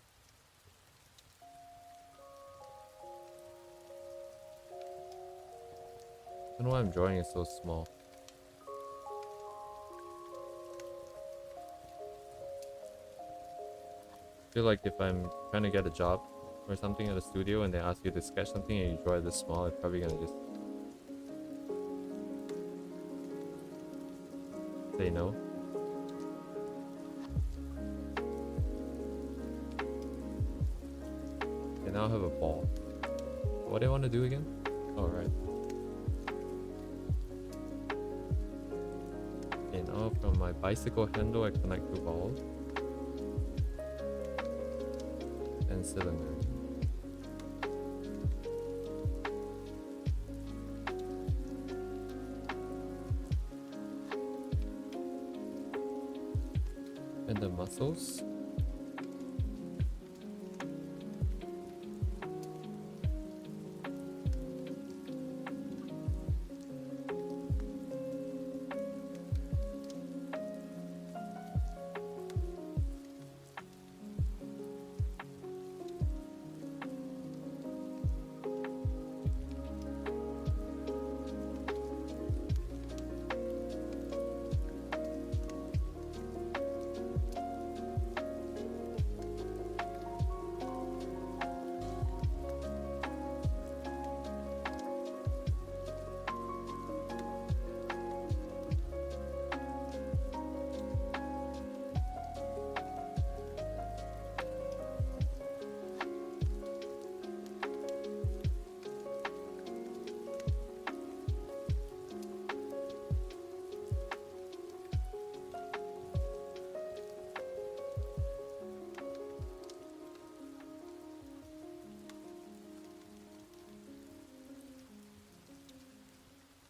I don't know why I'm drawing it so small. I feel like if I'm trying to get a job or something at a studio and they ask you to sketch something and you draw it this small, I'm probably gonna just say no. Okay, now I have a ball. What do I want to do again? All right. Okay, now from my bicycle handle, I connect two balls and cylinder. And the muscles.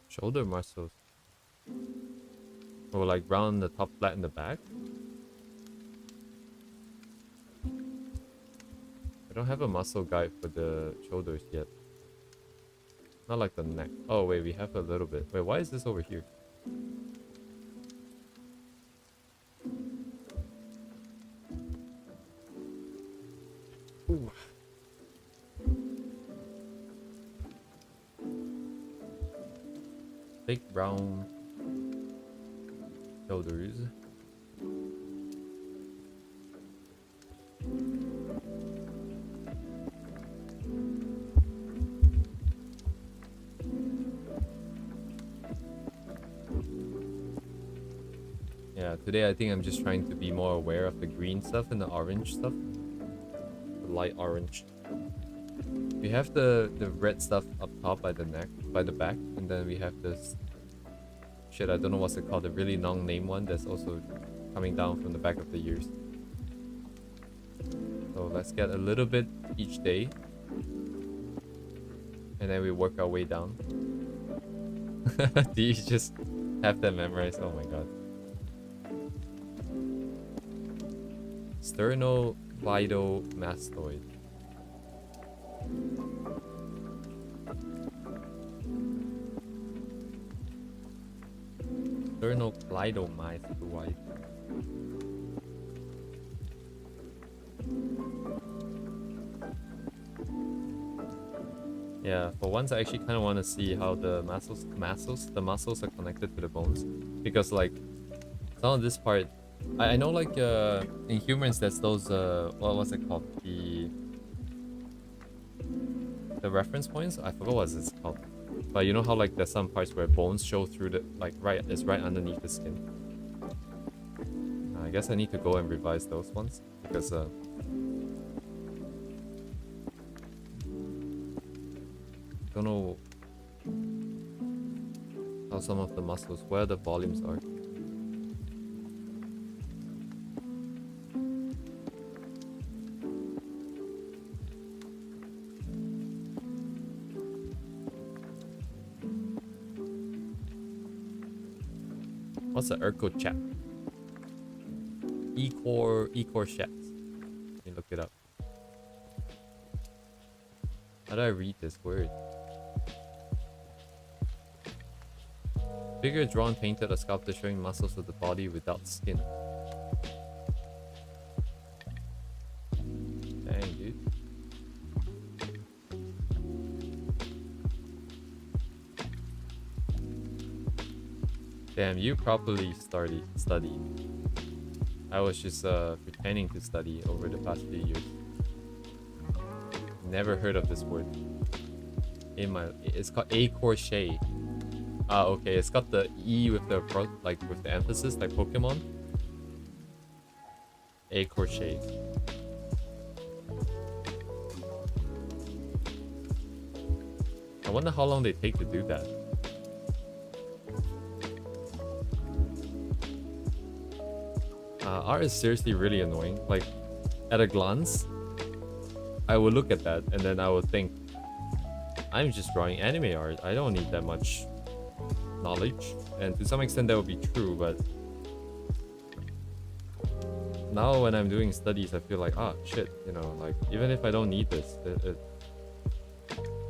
Shoulder muscles. Or like round the top, flat in the back. I don't have a muscle guide for the shoulders yet. Not like the neck. Oh wait, we have a little bit. Wait, why is this over here? Ooh. Big brown shoulders. Yeah, today I think I'm just trying to be more aware of the green stuff and the orange stuff. The light orange. We have the red stuff up top by the neck, by the back, and then we have this shit, I don't know what's it called, the really long name one that's also coming down from the back of the ears. So let's get a little bit each day, and then we work our way down. Do you just have that memorized? Oh my god. Sternocleidomastoid. Sternocleidomastoid. Yeah, for once I actually kind of want to see how the muscles are connected to the bones, because like some of this part, I know like in humans there's those what's it called, the reference points. I forgot what it's called, but you know how like there's some parts where bones show through the it's right underneath the skin. I guess I need to go and revise those ones because don't know how some of the muscles, where the volumes are. What's the Urco chat? E-core chat. Let me look it up. How do I read this word? Figure drawn, painted, or sculpted showing muscles of the body without skin. Dang, dude. Damn, you properly studied. I was just pretending to study over the past few years. Never heard of this word. It's called A-crochet. Ah, okay. It's got the E with the with the emphasis, like Pokemon. A-crochet. I wonder how long they take to do that. Art is seriously really annoying. Like, at a glance, I would look at that and then I would think, I'm just drawing anime art. I don't need that much knowledge. And to some extent that would be true, but now when I'm doing studies, I feel like, ah, shit, you know, like, even if I don't need this,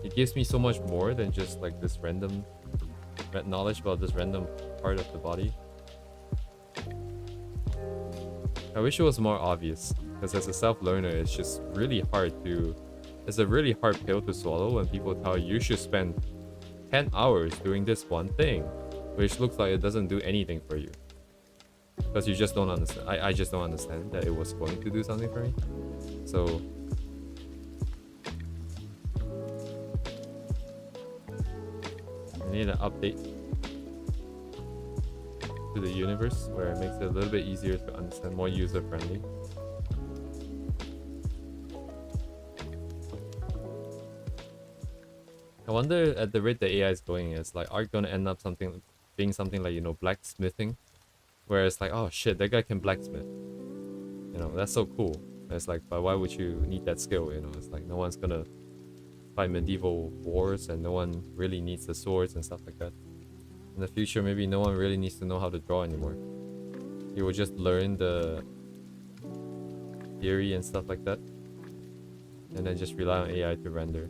it gives me so much more than just like this random knowledge about this random part of the body. I wish it was more obvious, because as a self-learner, it's just really hard to... It's a really hard pill to swallow when people tell you should spend 10 hours doing this one thing, which looks like it doesn't do anything for you. Because you just don't understand. I just don't understand that it was going to do something for me. So... I need an update to the universe where it makes it a little bit easier to understand, more user-friendly. I wonder at the rate the AI is going, is like art gonna end up being something like, you know, blacksmithing, where it's like, oh shit, that guy can blacksmith. You know, that's so cool. It's like, but why would you need that skill? You know, it's like no one's gonna fight medieval wars and no one really needs the swords and stuff like that. In the future, maybe no one really needs to know how to draw anymore. You will just learn the theory and stuff like that, and then just rely on AI to render.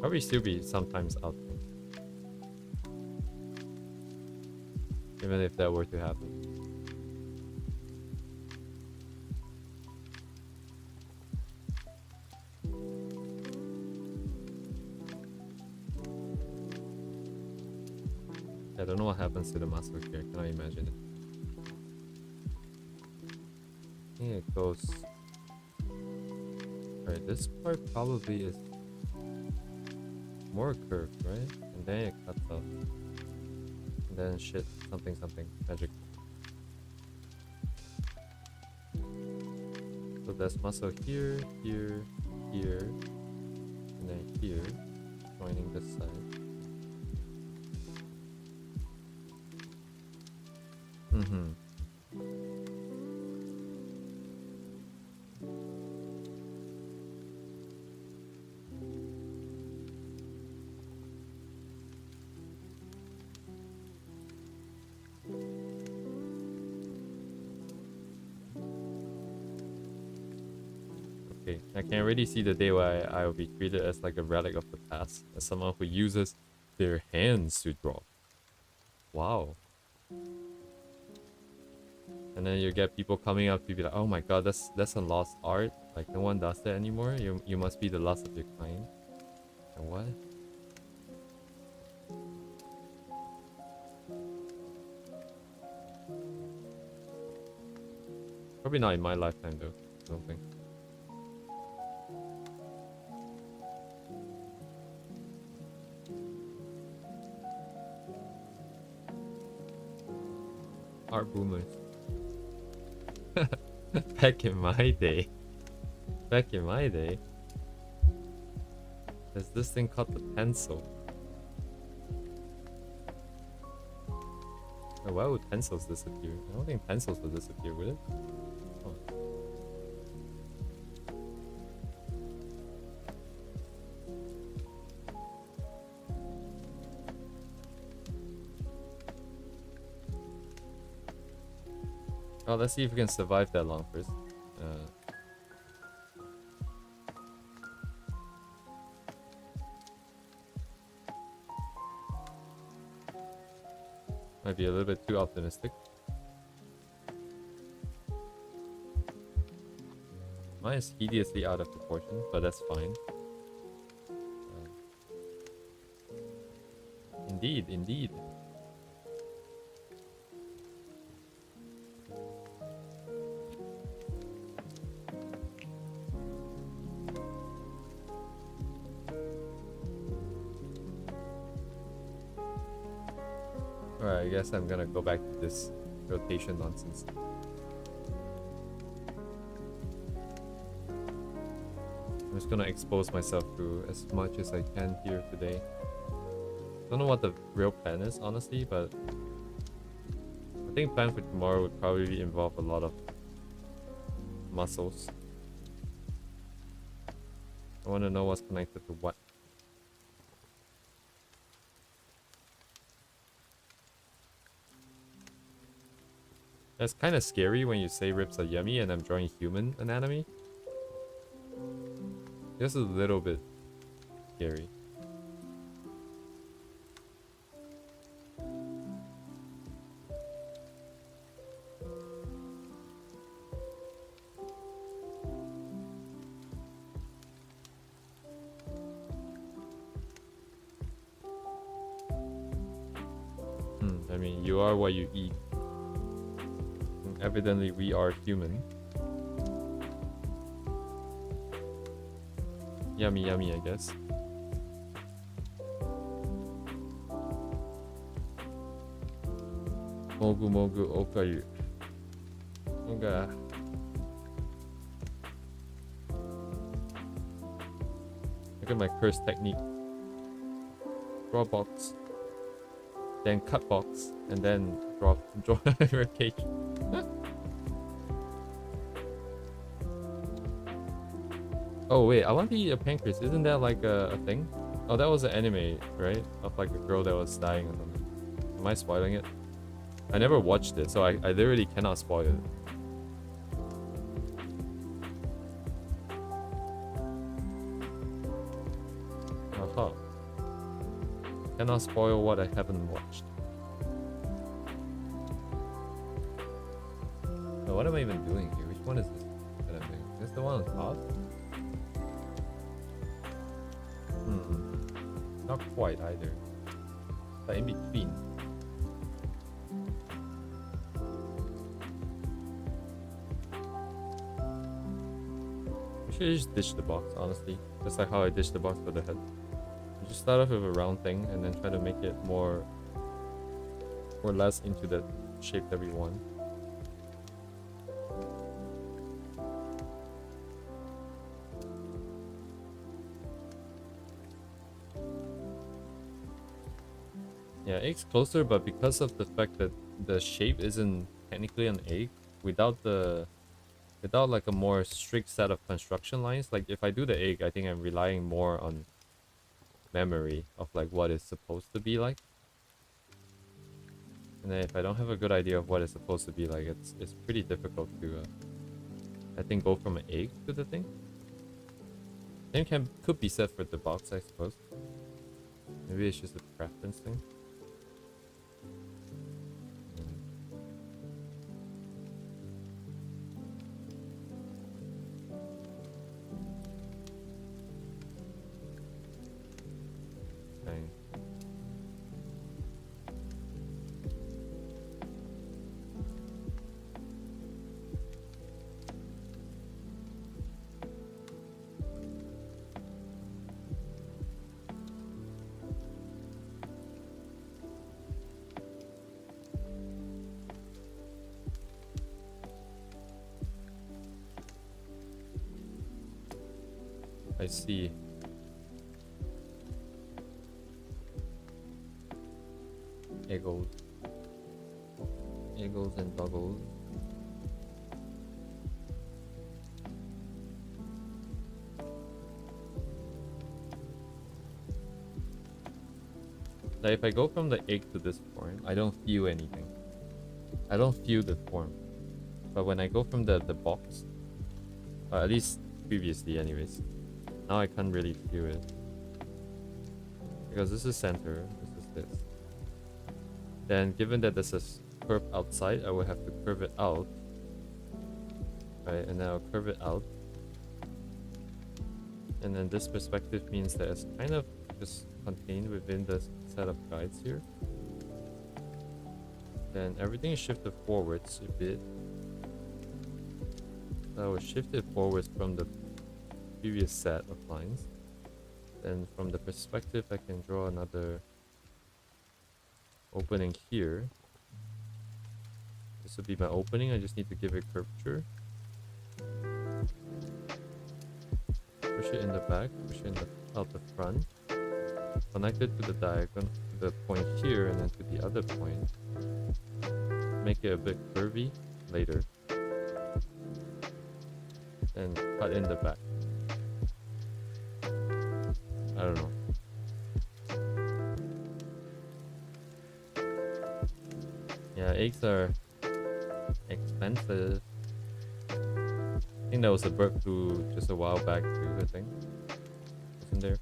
Probably still be sometimes out there, even if that were to happen. I don't know what happens to the muscle here. Can I imagine it? I think it goes... Alright, this part probably is more curved, right? And then it cuts off. And then shit, something, magic. So there's muscle here, here, here, and then here, joining this side. Okay, I can already see the day where I will be treated as like a relic of the past, as someone who uses their hands to draw. Wow. And then you get people coming up to be like, oh my god, that's a lost art. Like, no one does that anymore. You must be the last of your kind. And what? Probably not in my lifetime though, I don't think. Art boomers. Back in my day. Back in my day. There's this thing called the pencil. Oh, why would pencils disappear? I don't think pencils will disappear, would it? Oh. Oh, let's see if we can survive that long first. Might be a little bit too optimistic. Mine is hideously out of proportion, but that's fine. Indeed, indeed. Alright, I guess I'm gonna go back to this rotation nonsense. I'm just gonna expose myself to as much as I can here today. Don't know what the real plan is, honestly, but I think plan for tomorrow would probably involve a lot of muscles. I want to know what's connected to what. It's kind of scary when you say ribs are yummy and I'm drawing human anatomy. Just a little bit scary. I mean, you are what you eat. And evidently, we are human. Yummy, yummy, I guess. Mogu mogu okayu. Okay. Look at my curse technique. Draw box. Then cut box. And then draw a cage. Oh wait, I want to eat a pancreas. Isn't that like a thing? Oh, that was an anime, right? Of like a girl that was dying or something. Am I spoiling it? I never watched it, so I literally cannot spoil it. Aha. Cannot spoil what I haven't watched. So what am I even doing here? Which one is this that I'm doing? Is this the one on top? Not quite either. But in between. I should just ditch the box, honestly. Just like how I ditched the box for the head. You just start off with a round thing and then try to make it more or less into the shape that we want. Yeah, egg's closer, but because of the fact that the shape isn't technically an egg, without like a more strict set of construction lines, like if I do the egg, I think I'm relying more on memory of like what it's supposed to be like. And then if I don't have a good idea of what it's supposed to be like, it's pretty difficult to I think go from an egg to the thing. Same could be said for the box, I suppose. Maybe it's just a preference thing. I see. Eggles. Eggles and doggles. Now if I go from the egg to this form, I don't feel anything. I don't feel the form. But when I go from the box, at least previously anyways, now I can't really feel it. Because this is center, this is this. Then given that there's a curve outside, I will have to curve it out. Right, and then I'll curve it out. And then this perspective means that it's kind of just contained within the set of guides here. Then everything is shifted forwards a bit. So I will shift it forwards from the previous set of lines. Then from the perspective, I can draw another opening here. This would be my opening. I just need to give it curvature. Push it in the back, push it in out the front. Connect it to the diagonal, to the point here, and then to the other point. Make it a bit curvy later. And cut in the back. I don't know. Yeah, eggs are expensive. I think that was a bird flu just a while back too, I think. Wasn't there?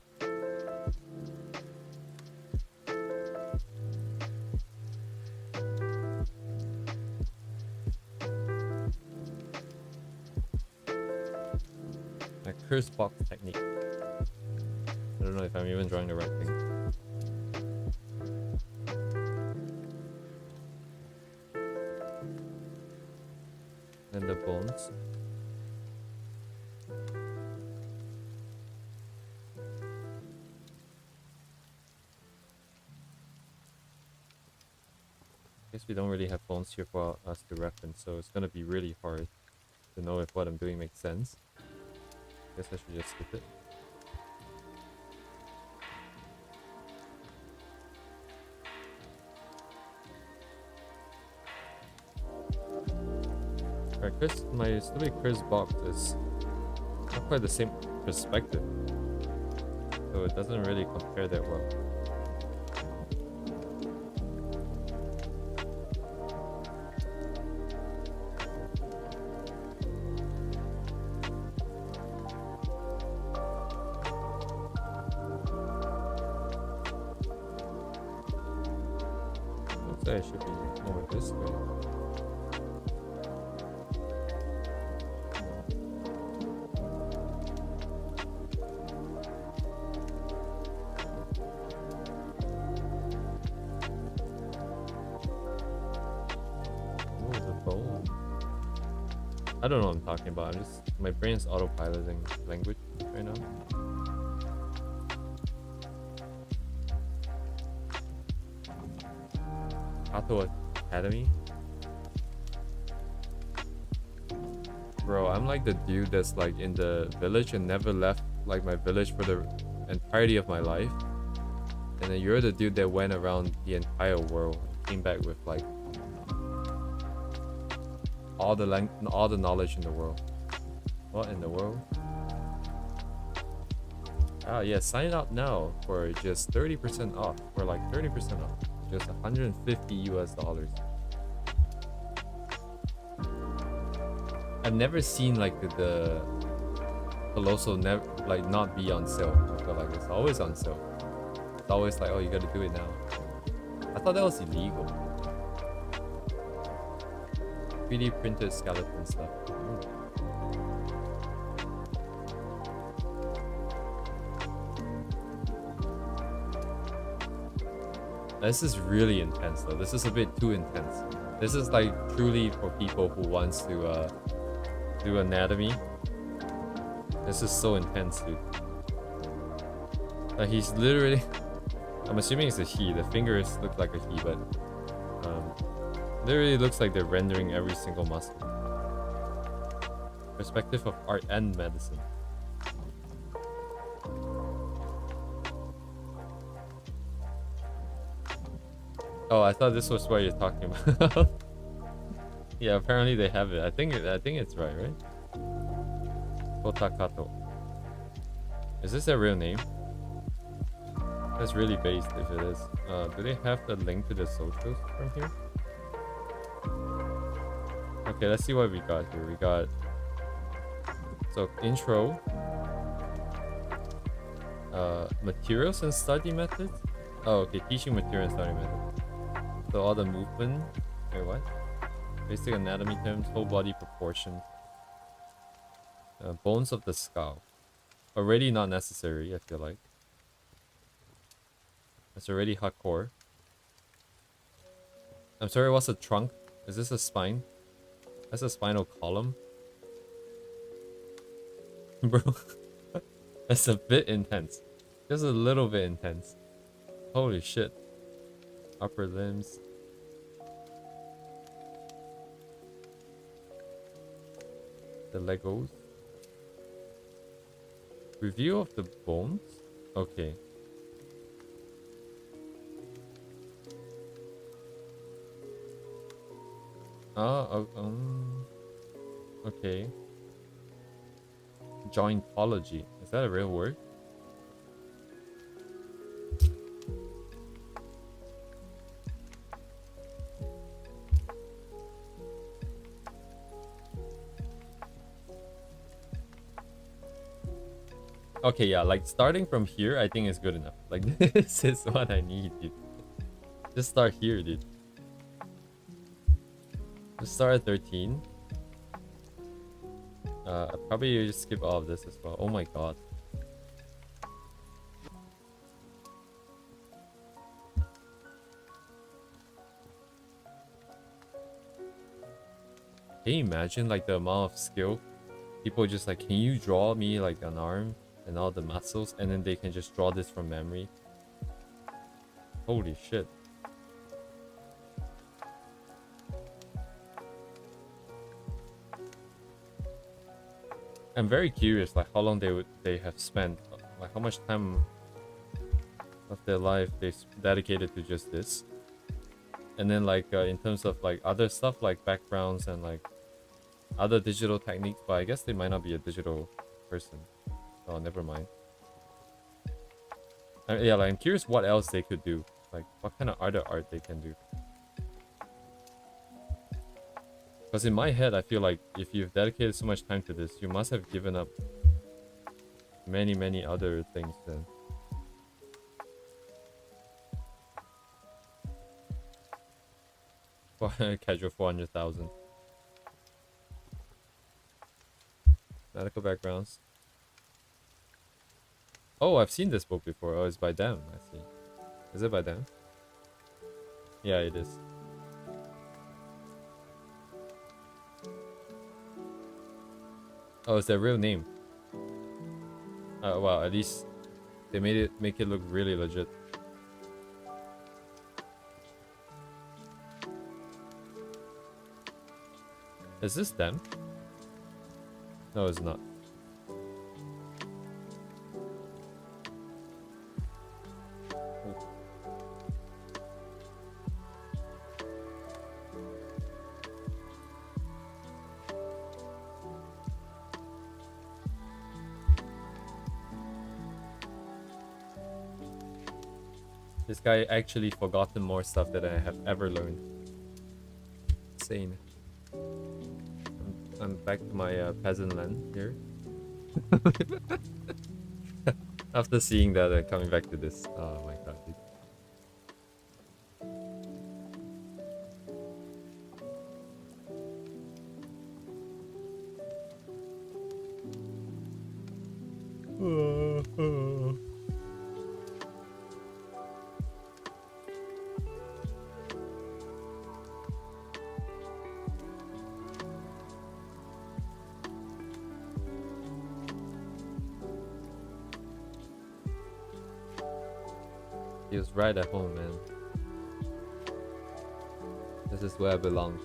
A curse box technique. I don't know if I'm even drawing the right thing. And the bones. Guess we don't really have bones here for us to reference, so it's gonna be really hard to know if what I'm doing makes sense. Guess I should just skip it. Alright, Chris, my stupid Chris box is not quite the same perspective, so it doesn't really compare that well. I should be more this way. Oh, the bone. I don't know what I'm talking about. I'm just, my brain's autopiloting language right now. Academy. Bro, I'm like the dude that's like in the village and never left like my village for the entirety of my life. And then you're the dude that went around the entire world and came back with like all the knowledge in the world. What in the world? Ah yeah, sign up now for just 30% off. For like 30% off. Just 150 US dollars. I've never seen like the Colossal like not be on sale. I feel like it's always on sale. It's always like, oh, you gotta do it now. I thought that was illegal. 3D printed skeleton stuff. This is really intense though. This is a bit too intense. This is like truly for people who wants to do anatomy. This is so intense, dude. Like he's literally, I'm assuming it's a he. The fingers look like a he, but literally looks like they're rendering every single muscle. Perspective of art and medicine. Oh, I thought this was what you're talking about. Yeah, apparently they have it. I think it's right? Kotakato. Is this their real name? That's really based if it is. Do they have the link to the socials from here? Okay, let's see what we got here. We got so intro, materials and study methods. Oh, okay, teaching material and study method. So all the movement. Wait, what? Basic anatomy terms, whole body proportions, bones of the skull. Already not necessary, I feel like. It's already hardcore. I'm sorry, what's a trunk? Is this a spine? That's a spinal column. Bro, that's a bit intense. Just a little bit intense. Holy shit. Upper limbs. The Legos. Review of the bones? Okay. Okay. Jointology. Is that a real word? Okay, yeah, like starting from here, I think is good enough. Like, this is what I need, dude. Just start here, dude. Just start at 13. Probably just skip all of this as well. Oh my god. Can you imagine like the amount of skill? People just like, can you draw me like an arm and all the muscles, and then they can just draw this from memory? Holy shit. I'm very curious like how long they have spent, like how much time of their life they dedicated to just this. And then like in terms of like other stuff like backgrounds and like other digital techniques, but I guess they might not be a digital person. Oh, never mind. Yeah, like I'm curious what else they could do. Like what kind of other art they can do. Because in my head, I feel like if you've dedicated so much time to this, you must have given up many other things then. Casual 400,000. Medical backgrounds. Oh, I've seen this book before. Oh, it's by them. I see. Is it by them? Yeah, it is. Oh, it's their real name. Well, at least they make it look really legit. Is this them? No, it's not. This guy actually forgotten more stuff than I have ever learned. Insane. I'm back to my peasant land here. After seeing that and coming back to this. Oh my god, dude. He was right at home, man. This is where I belong.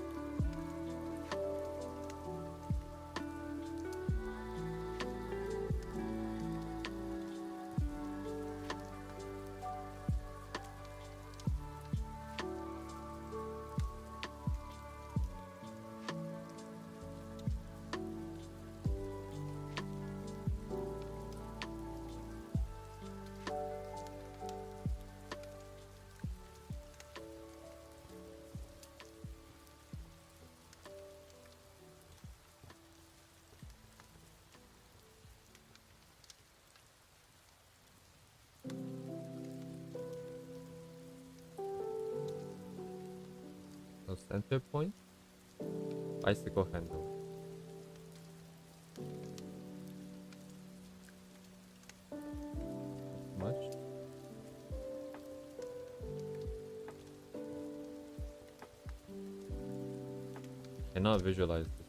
No center point. Bicycle handle. Much. Cannot visualize this.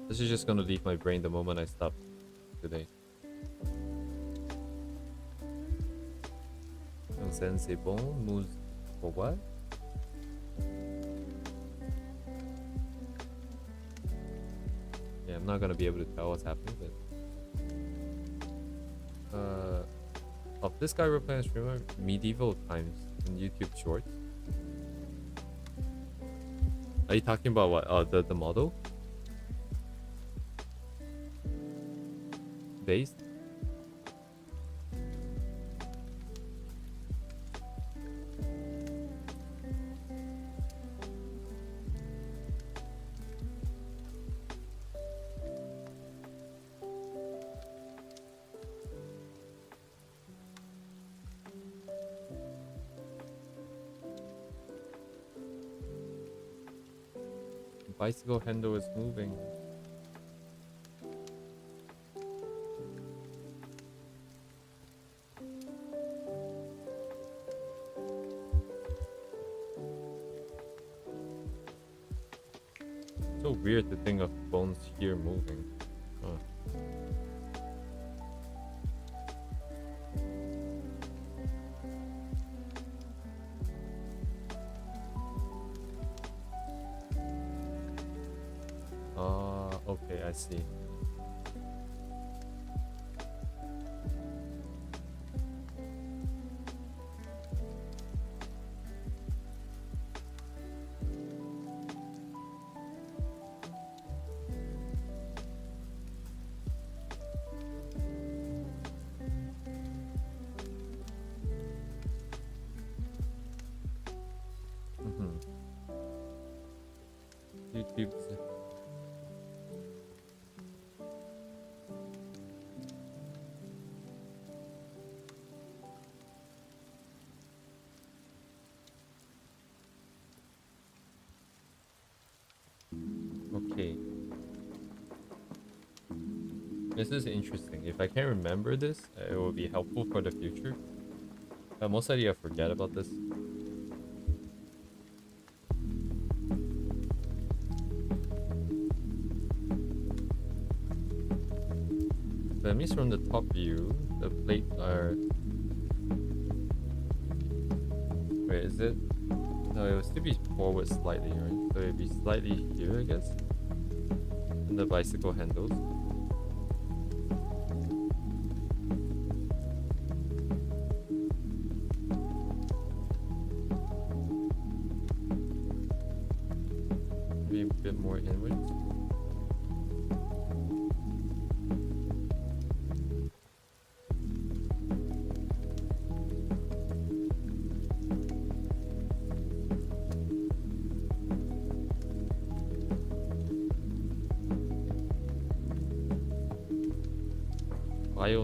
This is just gonna leave my brain the moment I stop today. Then c'est bon. Moves for what? Yeah, I'm not gonna be able to tell what's happening, but of this guy we're playing streamer medieval times in YouTube Shorts. Are you talking about what? The model? Based? Bicycle handle is moving. So weird to think of bones here moving. Huh. Okay, I see. YouTube's okay. This is interesting. If I can't remember this, it will be helpful for the future. Most likely I forget about this. That means from the top view, the plates are... Wait, is it? No, it will still be forward slightly, right? So it will be slightly here, I guess. And the bicycle handles. Maybe a bit more inwards.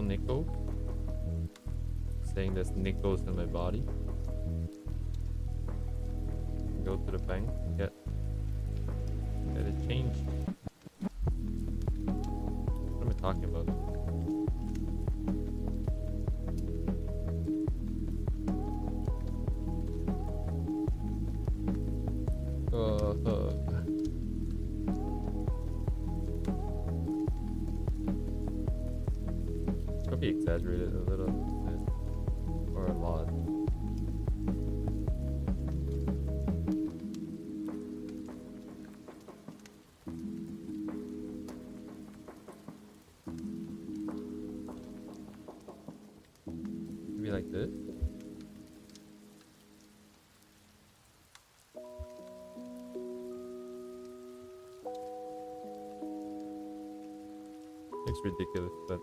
Nickel, saying there's nickels in my body. Go to the bank, get it changed. What am I talking about? Be exaggerated a little bit, or a lot. Maybe like this. It's ridiculous, but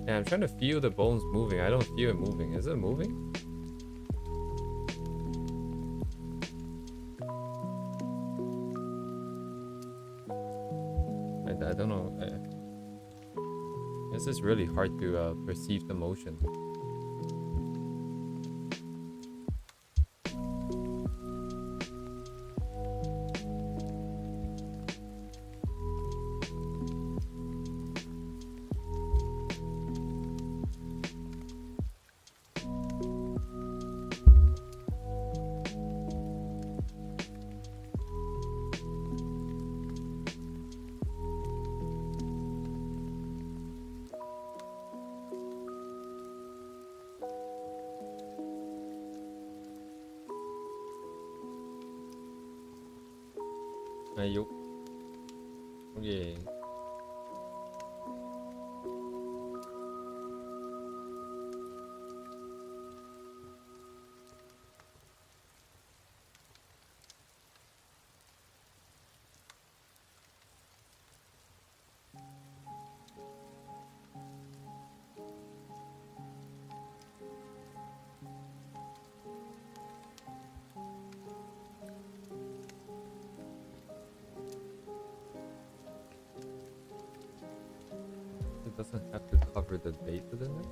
Yeah, I'm trying to feel the bones moving. I don't feel it moving. Is it moving? I don't know. I guess it's really hard to perceive the motion. Ayuk. Okay. It doesn't have to cover the base of the neck?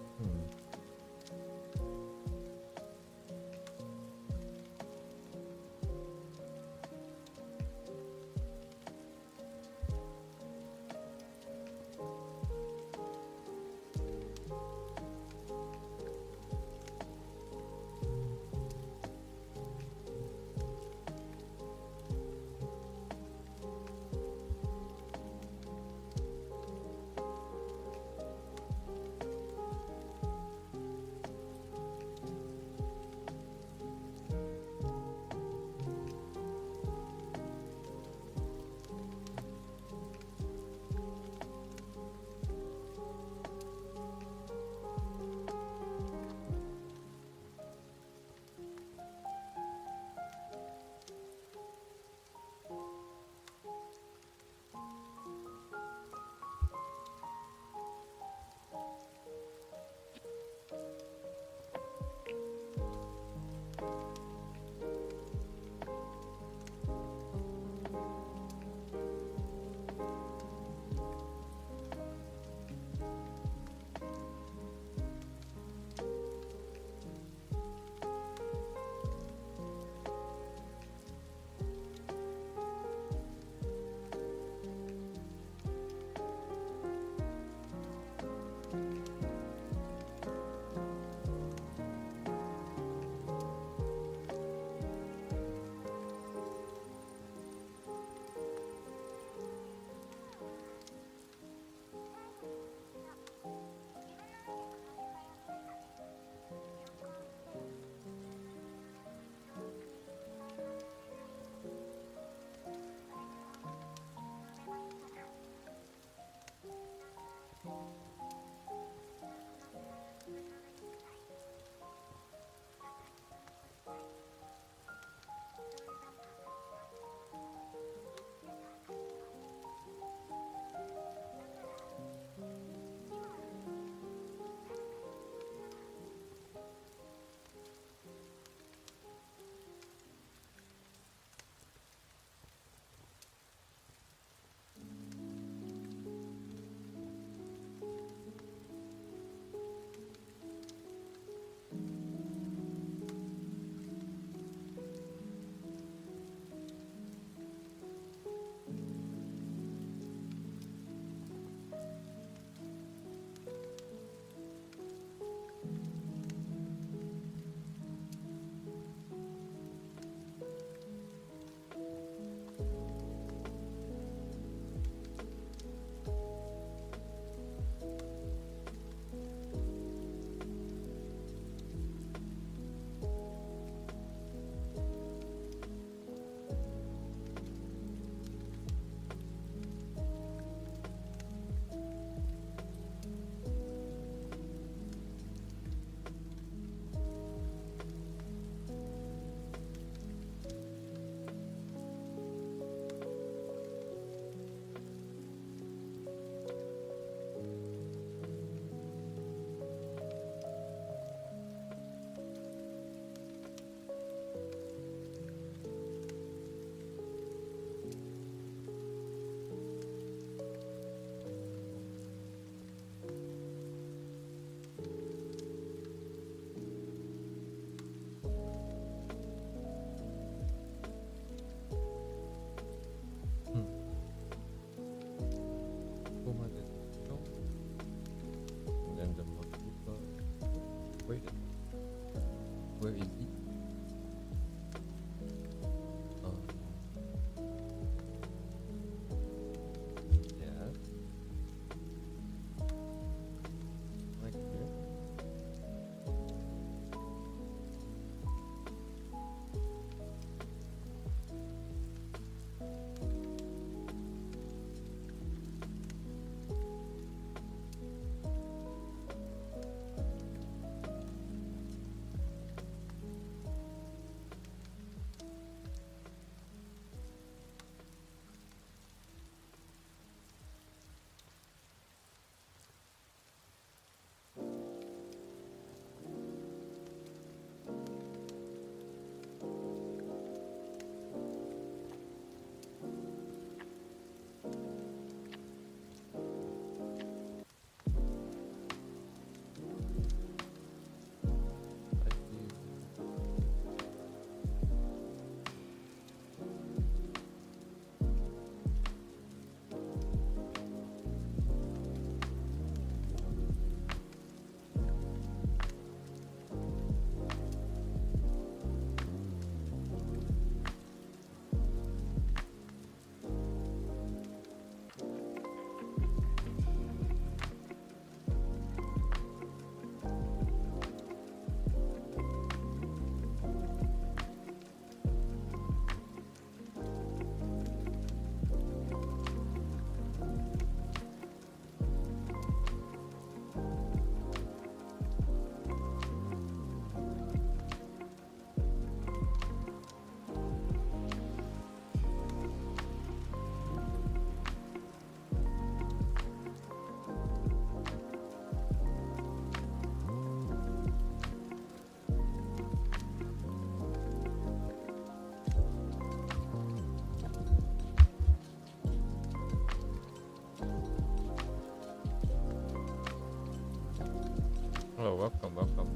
Oh, welcome, welcome.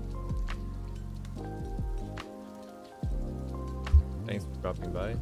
Thanks for dropping by.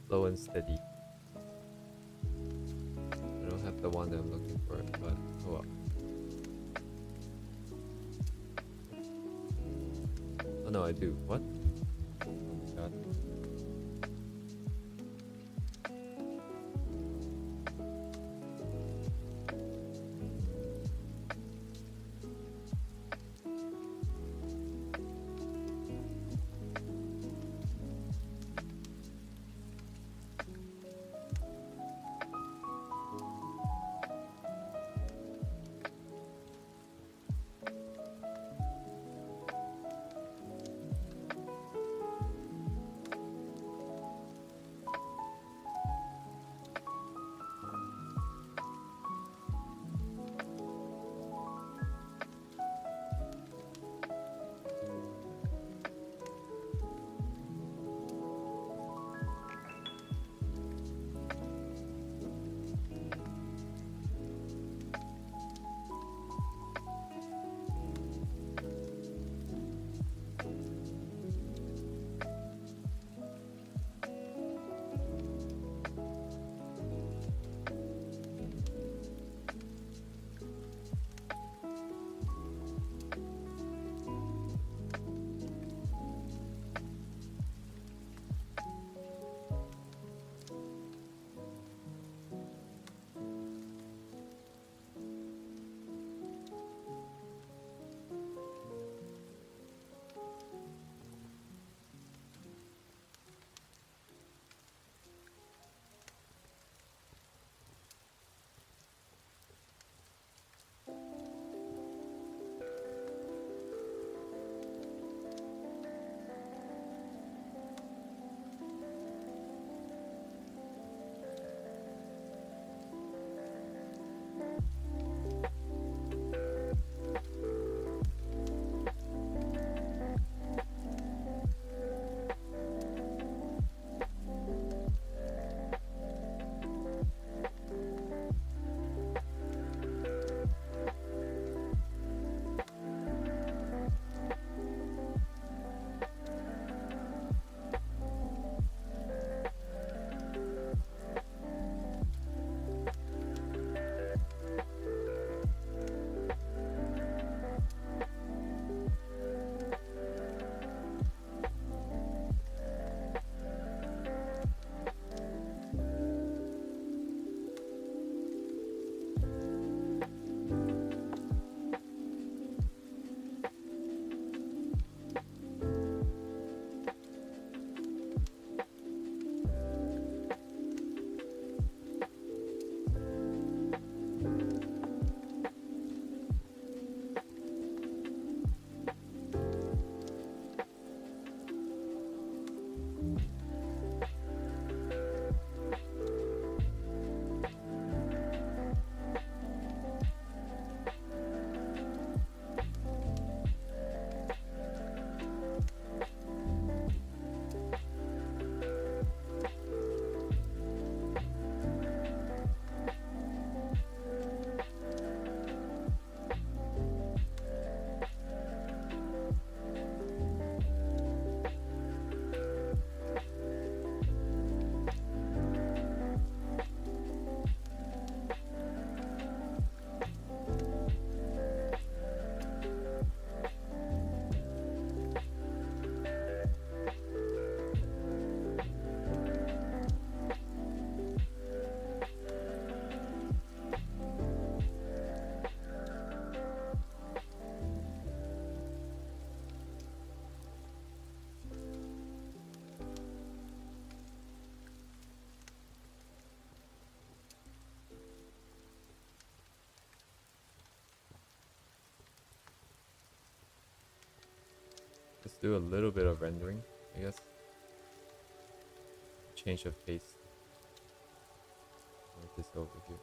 Slow and steady. I don't have the one that I'm looking for, but oh well. Oh no, I do. What? Oh my god. Let's do a little bit of rendering, I guess. Change of pace. Move this over here.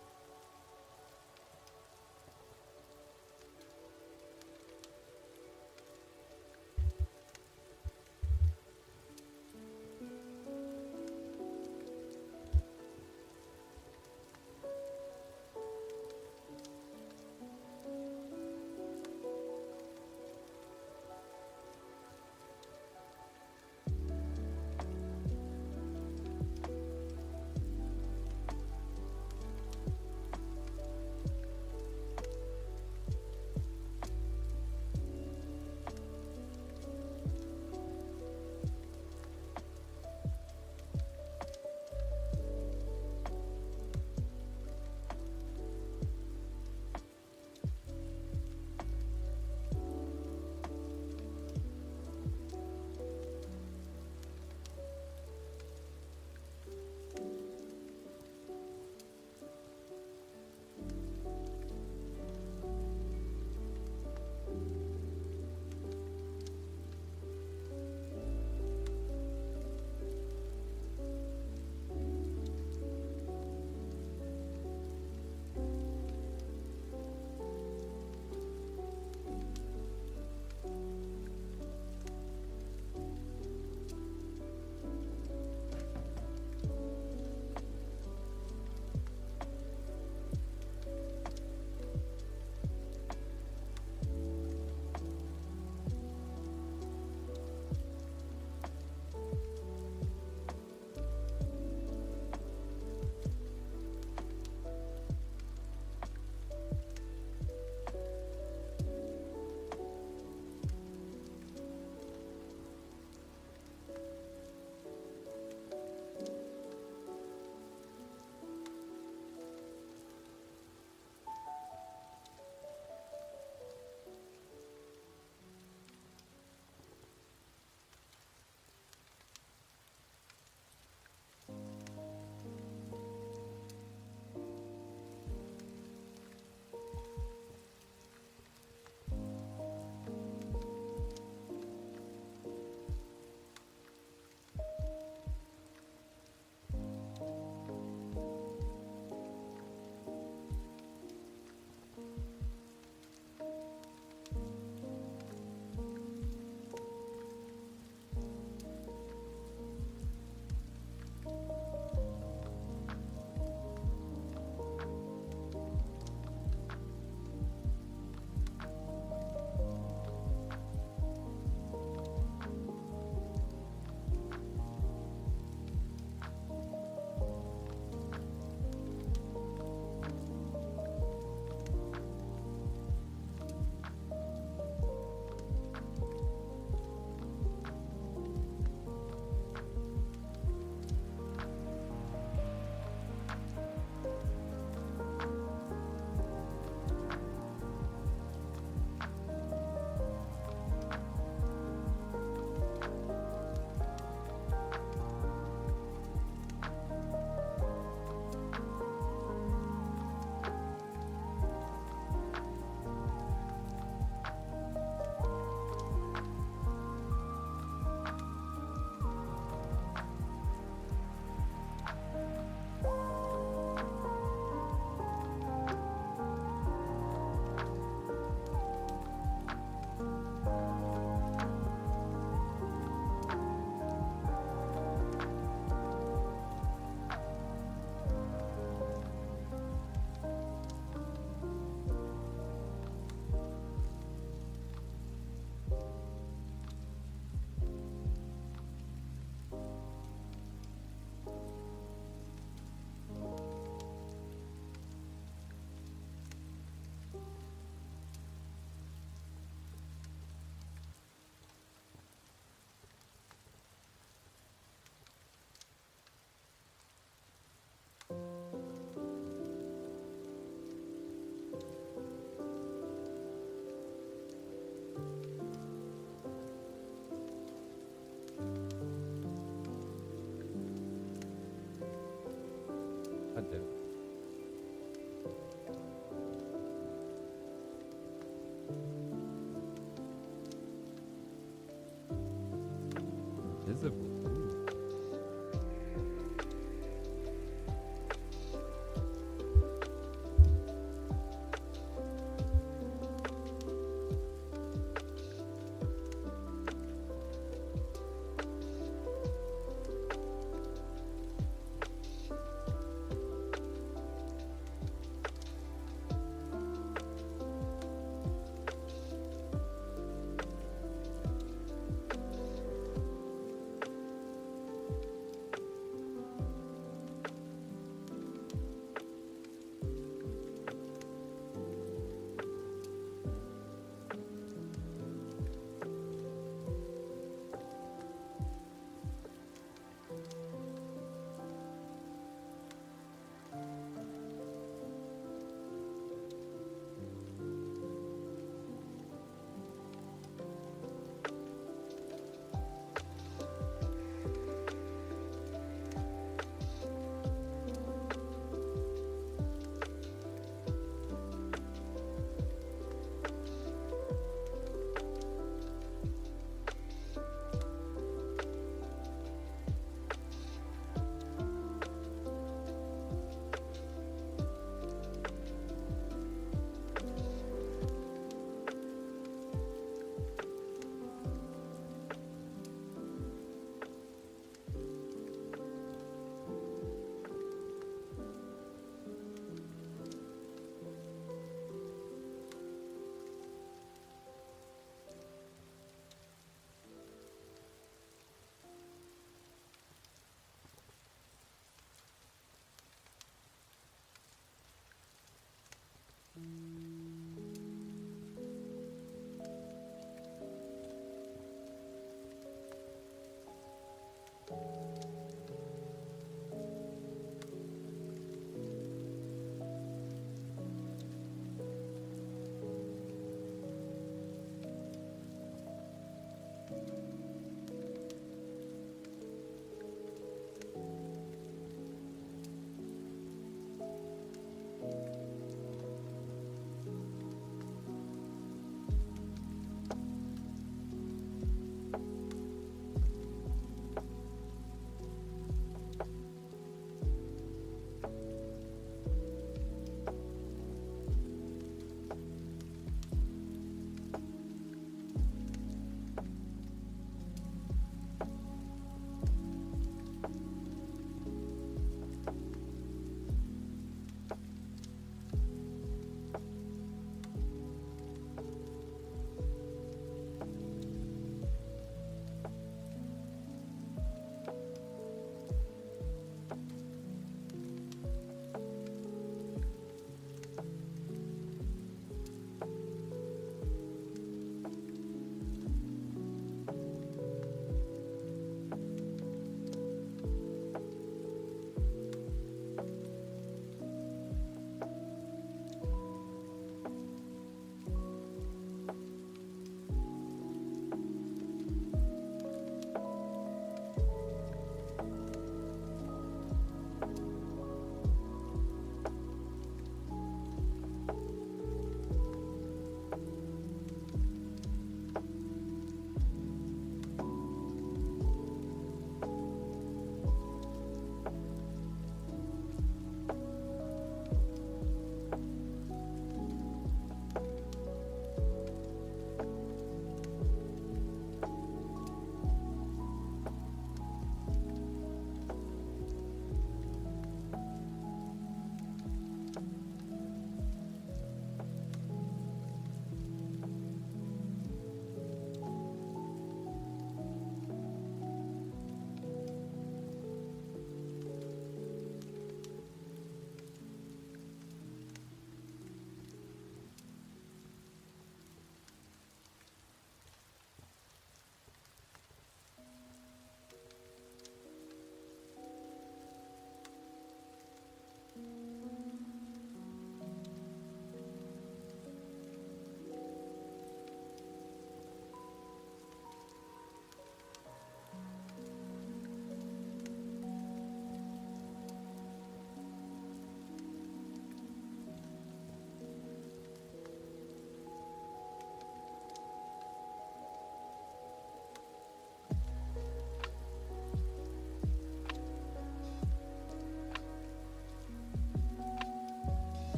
God damn it.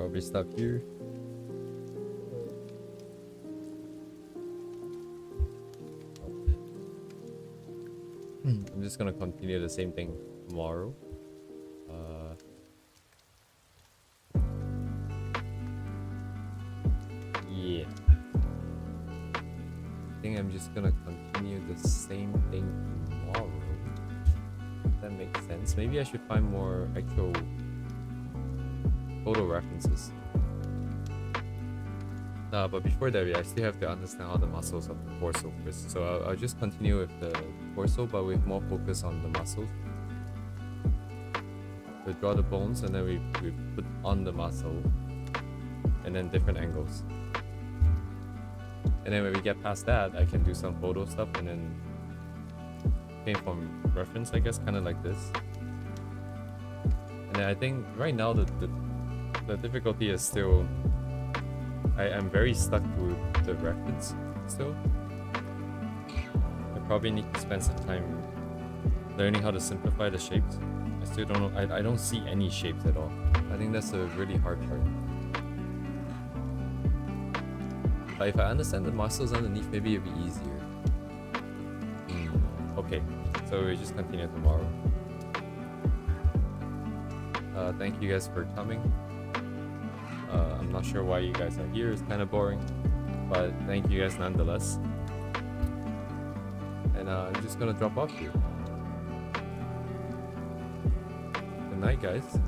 Probably stop here. I'm just gonna continue the same thing tomorrow. Yeah. I think I'm just gonna continue the same thing tomorrow. If that makes sense. Maybe I should find more actual photo references. But before that, I still have to understand all the muscles of the torso first. So I'll just continue with the torso, but with more focus on the muscles. We draw the bones, and then we put on the muscle, and then different angles. And then when we get past that, I can do some photo stuff, and then came from reference, I guess, kind of like this. And then I think right now the difficulty is still, I'm very stuck to the reference still. I probably need to spend some time learning how to simplify the shapes. I still don't know, I don't see any shapes at all. I think that's a really hard part. But if I understand the muscles underneath, maybe it'll be easier. Okay, so we just continue tomorrow. Thank you guys for coming. I'm not sure why you guys are here, it's kind of boring, but thank you guys nonetheless. And I'm just gonna drop off here. Good night, guys.